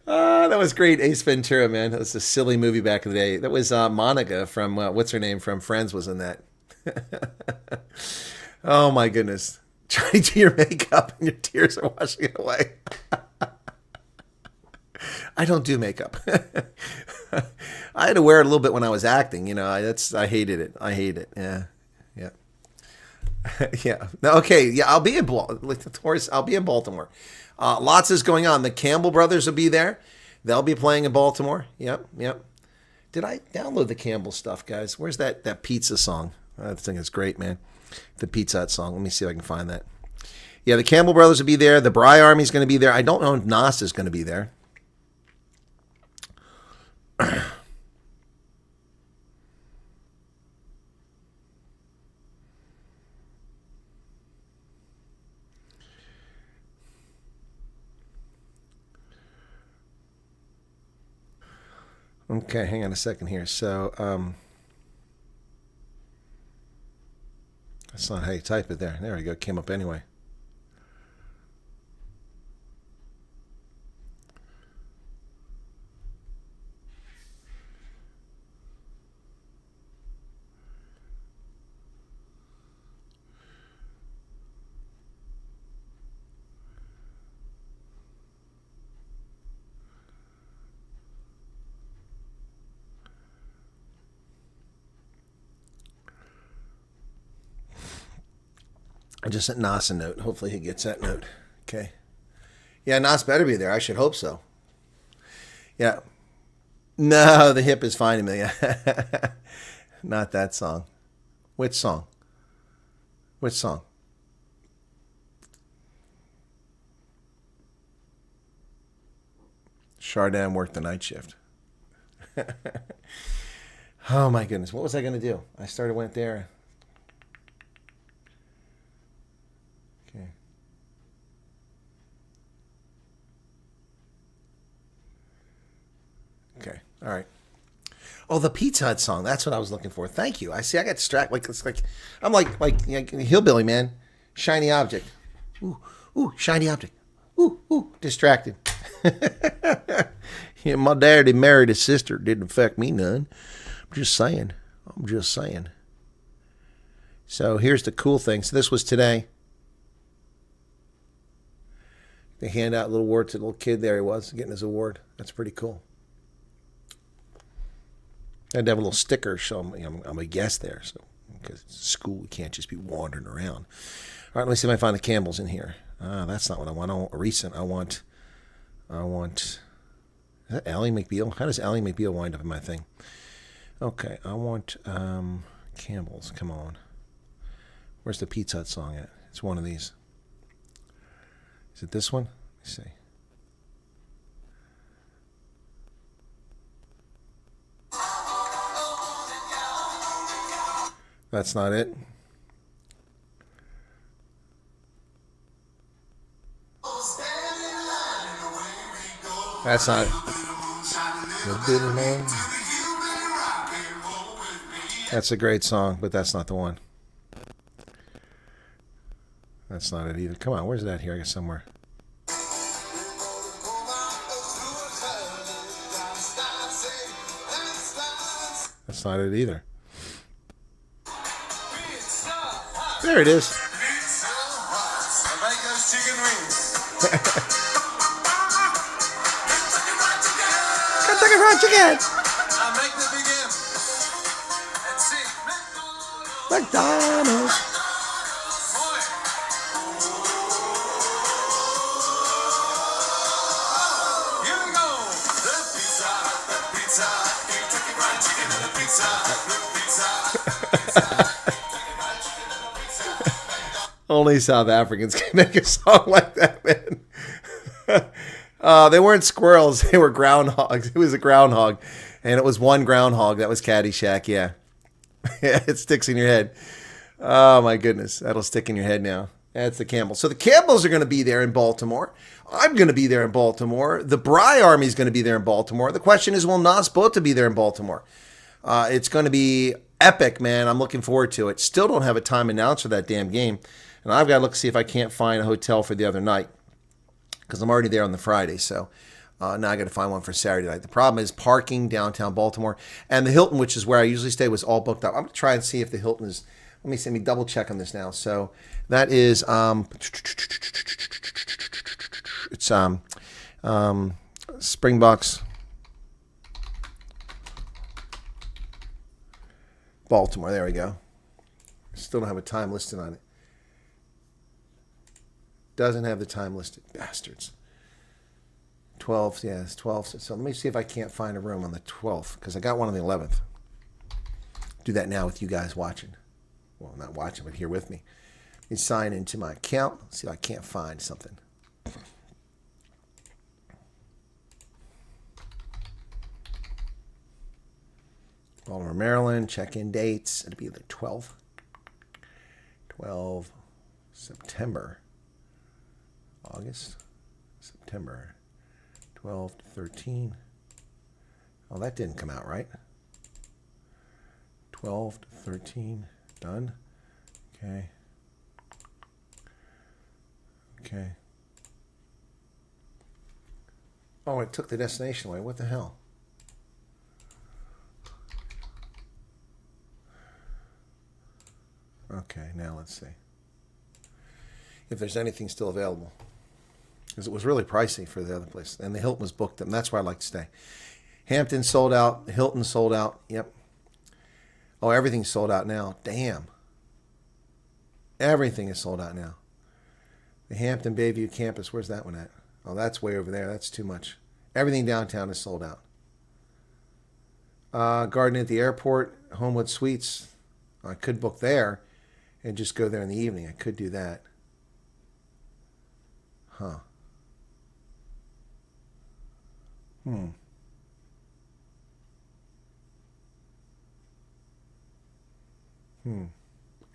That was great. Ace Ventura, man. That was a silly movie back in the day. That was Monica from, what's her name, from Friends was in that. Oh, my goodness. Try to do your makeup and your tears are washing it away. I don't do makeup. I had to wear it a little bit when I was acting. You know, I hated it. I hate it. Yeah. Yeah. No, okay. Yeah, I'll be in Baltimore. Lots is going on. The Campbell brothers will be there. They'll be playing in Baltimore. Yep. Did I download the Campbell stuff, guys? Where's that pizza song? I think it's great, man. The Pizza Hut song. Let me see if I can find that. Yeah, the Campbell brothers will be there. The Bry Army's going to be there. I don't know if Nas is going to be there. Okay, hang on a second here. So, that's not how you type it there. There we go. It came up anyway. I just sent Nas a note. Hopefully he gets that note. Okay. Yeah, Nas better be there. I should hope so. Yeah. No, the hip is finding me. Not that song. Which song? Which song? Chardin worked the night shift. Oh my goodness. What was I going to do? Went there. Okay. Okay. All right. Oh, the Pizza Hut song. That's what I was looking for. Thank you. I got distracted. I'm like hillbilly, man. Shiny object. Ooh, shiny object. Ooh, distracted. Yeah, my daddy married his sister. Didn't affect me none. I'm just saying. So here's the cool thing. So this was today. They hand out little award to the little kid. There he was, getting his award. That's pretty cool. I had to have a little sticker, so I'm a guest there. So because it's school, we can't just be wandering around. All right, let me see if I find the Campbells in here. That's not what I want. I want recent. I want. Is that Ally McBeal? How does Ally McBeal wind up in my thing? Okay, I want Campbell's. Come on. Where's the Pizza Hut song at? It's one of these. Is it this one? Let me see. That's not it. That's not it. That's a great song, but that's not the one. That's not it either. Come on, where's that here? I guess somewhere. That's not it either. There it is. Kentucky Fried Chicken. McDonald's. Only South Africans can make a song like that, man. They weren't squirrels. They were groundhogs. It was a groundhog. And it was one groundhog. That was Caddyshack, yeah. Yeah, it sticks in your head. Oh, my goodness. That'll stick in your head now. That's the Campbells. So the Campbells are going to be there in Baltimore. I'm going to be there in Baltimore. The Bry Army is going to be there in Baltimore. The question is, will Nas Bota be there in Baltimore? It's going to be epic, man. I'm looking forward to it. Still don't have a time announced for that damn game. And I've got to look to see if I can't find a hotel for the other night because I'm already there on the Friday. So now I got to find one for Saturday night. The problem is parking downtown Baltimore. And the Hilton, which is where I usually stay, was all booked up. I'm going to try and see if the Hilton is... Let me see. Let me double check on this now. So that is... it's Springboks... Baltimore. There we go. Still don't have a time listed on it. Doesn't have the time listed. Bastards. 12th. Yeah, it's 12th. So let me see if I can't find a room on the 12th because I got one on the 11th. Do that now with you guys watching. Well, not watching, but here with me. Let me sign into my account. See if I can't find something. Baltimore, Maryland. Check-in dates. It'll be the 12th. 12 September. August. September. 12 to 13. Oh, that didn't come out right. 12 to 13. Done. Okay. Okay. Oh, it took the destination away. What the hell? Okay, now let's see if there's anything still available. Because it was really pricey for the other place. And the Hilton was booked, and that's where I like to stay. Hampton sold out. Hilton sold out. Yep. Oh, everything's sold out now. Damn. Everything is sold out now. The Hampton Bayview campus, where's that one at? Oh, that's way over there. That's too much. Everything downtown is sold out. Garden at the airport, Homewood Suites. I could book there and just go there in the evening. I could do that. Huh.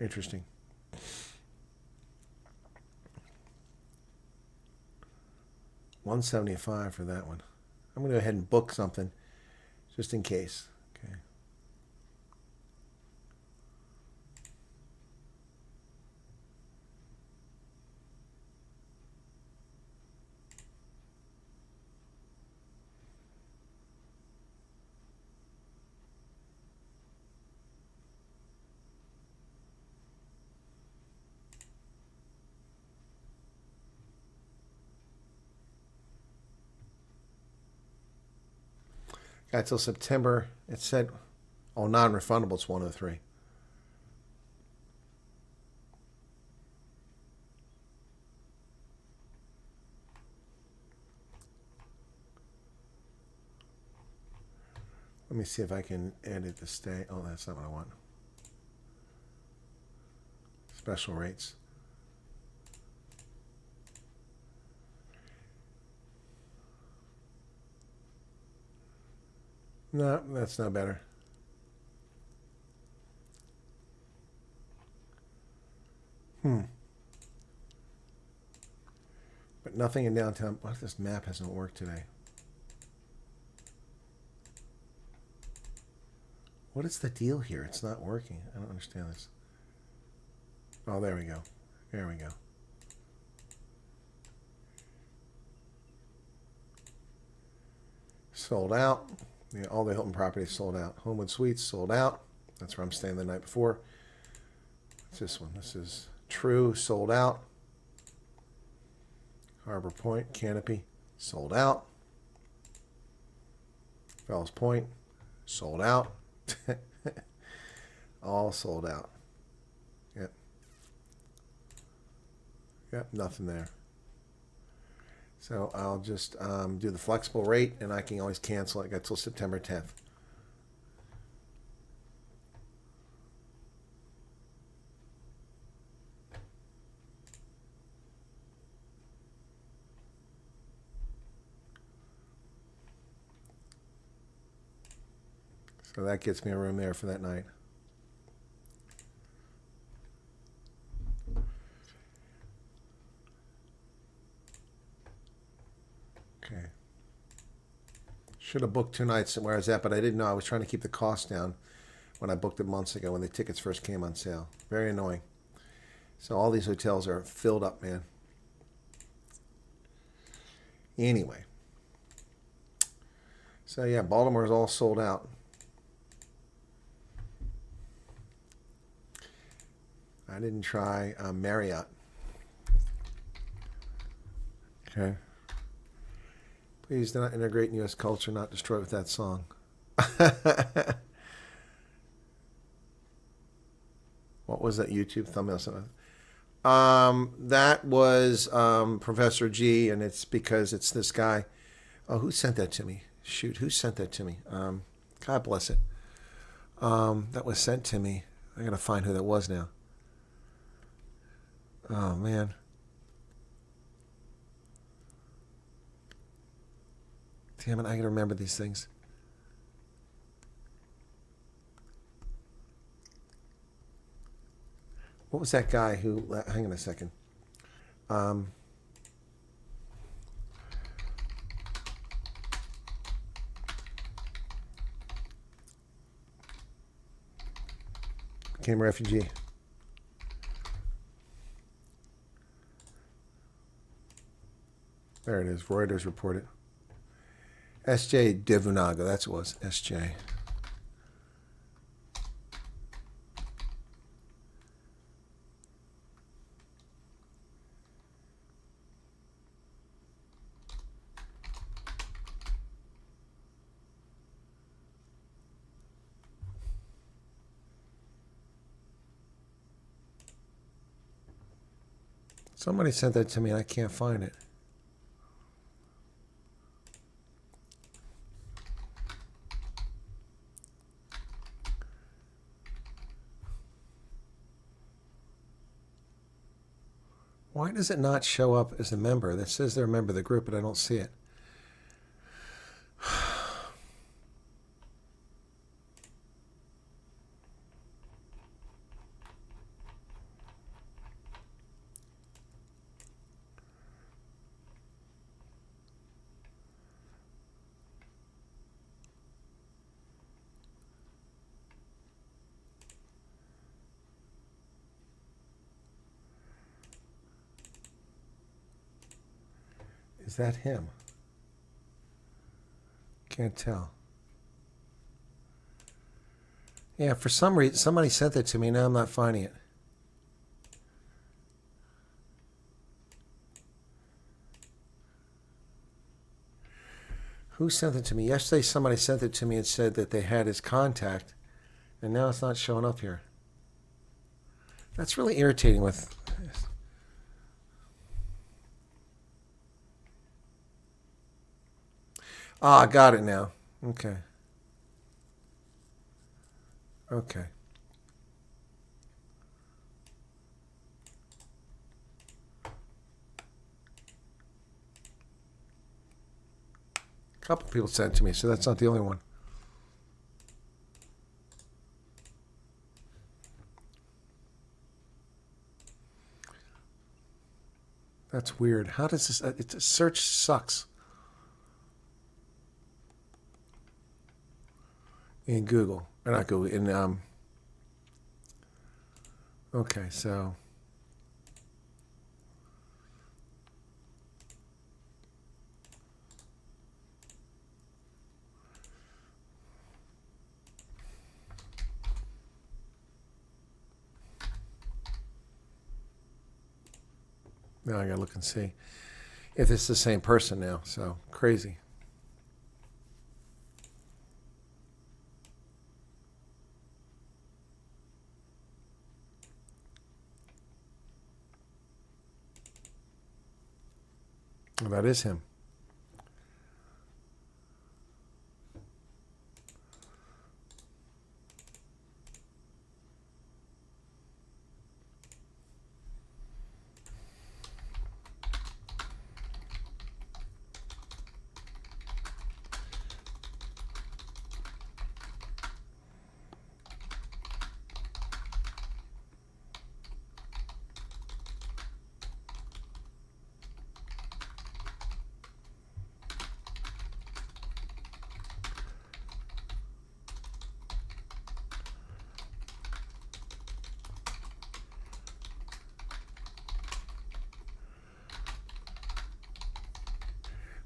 Interesting. $175 for that one. I'm going to go ahead and book something just in case. Okay. Got till September. It said, oh, non-refundable, it's 103. Let me see if I can edit the stay. Oh, that's not what I want. Special rates. No, that's not better. But nothing in downtown. What if this map hasn't worked today? What is the deal here? It's not working. I don't understand this. Oh, there we go. There we go. Sold out. Yeah, all the Hilton properties sold out. Homewood Suites sold out. That's where I'm staying the night before. What's this one? This is True, sold out. Harbor Point, Canopy, sold out. Fells Point, sold out. All sold out. Yep. Yep, nothing there. So I'll just do the flexible rate, and I can always cancel it. I got till September 10th. So that gets me a room there for that night. Okay. Should have booked 2 nights where I was at, but I didn't know. I was trying to keep the cost down when I booked it months ago when the tickets first came on sale. Very annoying. So all these hotels are filled up, man. Anyway. So yeah, Baltimore's all sold out. I didn't try Marriott. Okay. Please do not integrate in U.S. culture, not destroy it with that song. What was that YouTube thumbnail? That was Professor G, and it's because it's this guy. Oh, who sent that to me? Shoot, who sent that to me? God bless it. That was sent to me. I gotta find who that was now. Oh, man. Damn it, I gotta remember these things. What was that guy who... Hang on a second. Became a refugee. There it is. Reuters reported. S.J. Devunaga. That's what it was. S.J. Somebody sent that to me and I can't find it. Why does it not show up as a member? That says they're a member of the group, but I don't see it. Is that him? Can't tell. Yeah, for some reason, somebody sent that to me. Now I'm not finding it. Who sent it to me? Yesterday somebody sent it to me and said that they had his contact, and now it's not showing up here. That's really irritating with... Ah, I got it now. Okay. Okay. A couple people sent it to me, so that's not the only one. That's weird. How does this... It's, search sucks. In Google, or not Google, in okay, so now I gotta look and see if it's the same person now. So crazy. Well, that is him.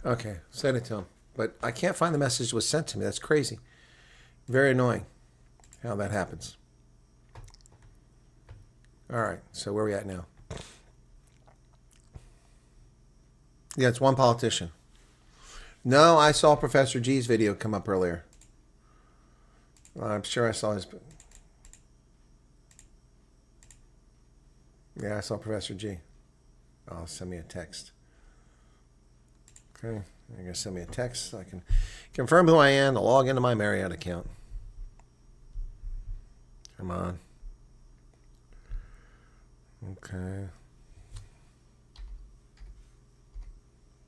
Okay, send it to him. But I can't find the message that was sent to me. That's crazy. Very annoying how that happens. All right, so where are we at now? Yeah, it's one politician. No, I saw Professor G's video come up earlier. I'm sure I saw his... Yeah, I saw Professor G. Oh, send me a text. Okay, you're going to send me a text so I can confirm who I am to log into my Marriott account. Come on. Okay.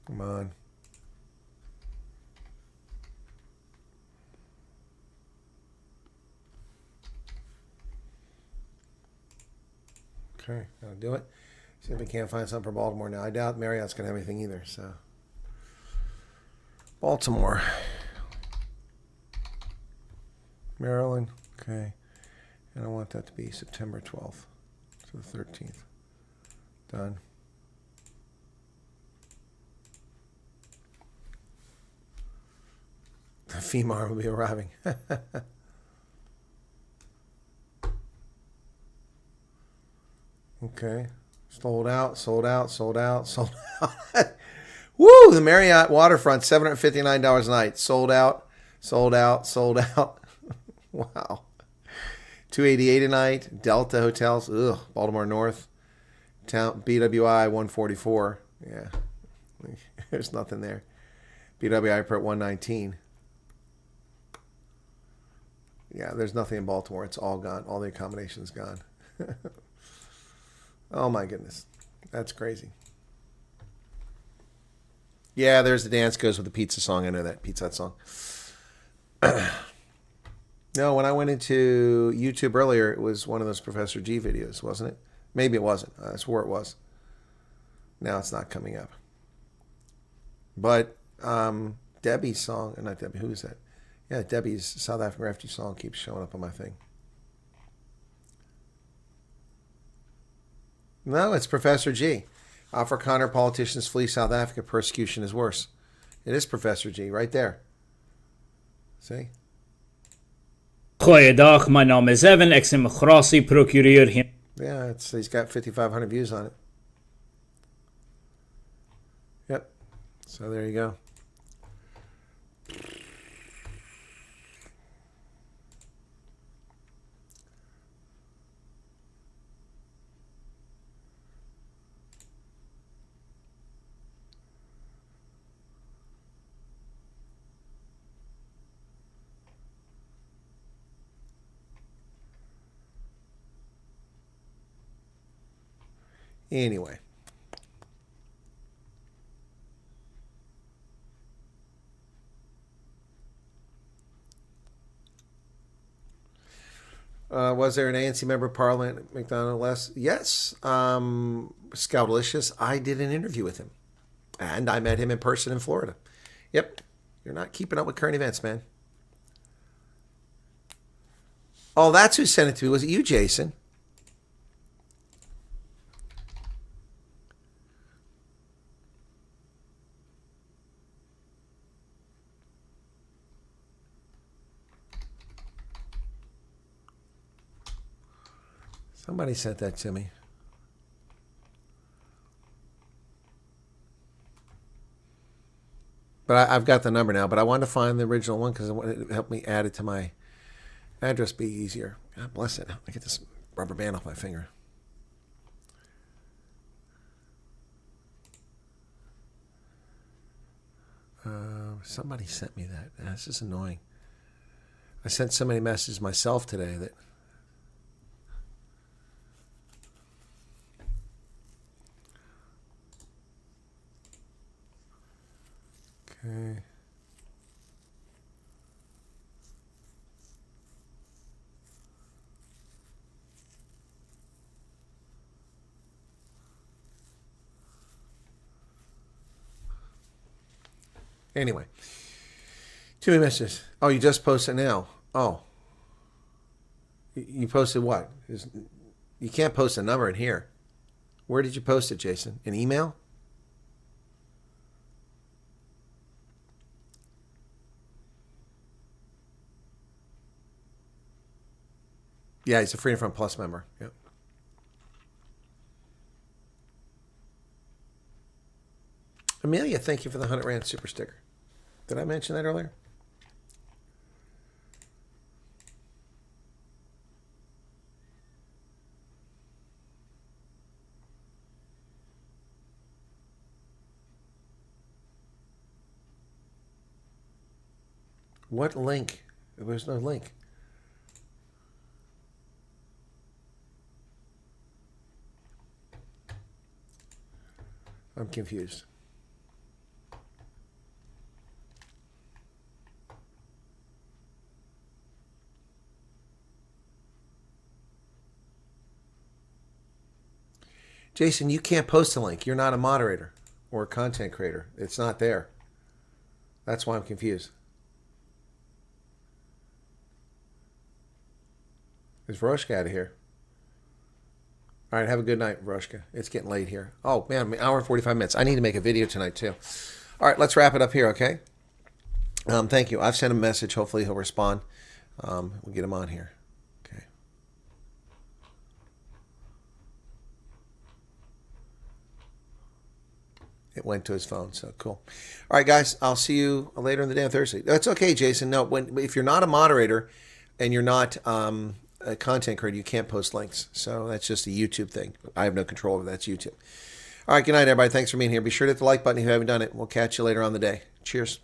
Come on. Okay, that'll do it. See if we can't find something for Baltimore now. I doubt Marriott's going to have anything either, so... Baltimore. Maryland. Okay. And I want that to be September 12th to the 13th. Done. The FEMAR will be arriving. Okay. Sold out, sold out, sold out, sold out. Woo! The Marriott Waterfront, $759 a night. Sold out, sold out, sold out. Wow. $288 a night. Delta Hotels. Ugh. Baltimore North. Town BWI 144. Yeah, there's nothing there. BWI per 119. Yeah, there's nothing in Baltimore. It's all gone. All the accommodations gone. Oh my goodness, that's crazy. Yeah, there's the dance goes with the pizza song. I know that Pizza Hut song. No, when I went into YouTube earlier, it was one of those Professor G videos, wasn't it? Maybe it wasn't. I swore it was. Now it's not coming up. But Debbie's song, not Debbie, who is that? Yeah, Debbie's South African refugee song keeps showing up on my thing. No, it's Professor G. Afrikaner politicians flee South Africa. Persecution is worse. It is Professor G right there. See? Goeiedag, my naam is Evan, ek is immigrasie prokureur hier. Yeah, he's got 5,500 views on it. Yep. So there you go. Anyway. Was there an ANC member of Parliament at McDonald Les? Yes. Scoutalicious. I did an interview with him. And I met him in person in Florida. Yep. You're not keeping up with current events, man. Oh, that's who sent it to me. Was it you, Jason? Somebody sent that to me. But I've got the number now. But I wanted to find the original one because it helped me add it to my address be easier. God bless it. I get this rubber band off my finger. Somebody sent me that. This is annoying. I sent so many messages myself today that... Okay. Anyway, too many messages. Oh, you just posted now. Oh, you posted what? You can't post a number in here. Where did you post it, Jason? An email? Yeah, he's a Freedom Front Plus member. Yep. Amelia, thank you for the 100 Rand super sticker. Did I mention that earlier? What link? There was no link. I'm confused. Jason, you can't post a link. You're not a moderator or a content creator. It's not there. That's why I'm confused. Is Roshka out of here? All right, have a good night, Roshka. It's getting late here. Oh, man, an hour and 45 minutes. I need to make a video tonight, too. All right, let's wrap it up here, okay? Thank you. I've sent him a message. Hopefully he'll respond. We'll get him on here. Okay. It went to his phone, so cool. All right, guys, I'll see you later in the day on Thursday. That's okay, Jason. No, if you're not a moderator and you're not a content creator, you can't post links. So that's just a YouTube thing. I have no control over that. That's YouTube. All right, good night, everybody. Thanks for being here. Be sure to hit the like button if you haven't done it. We'll catch you later on the day. Cheers.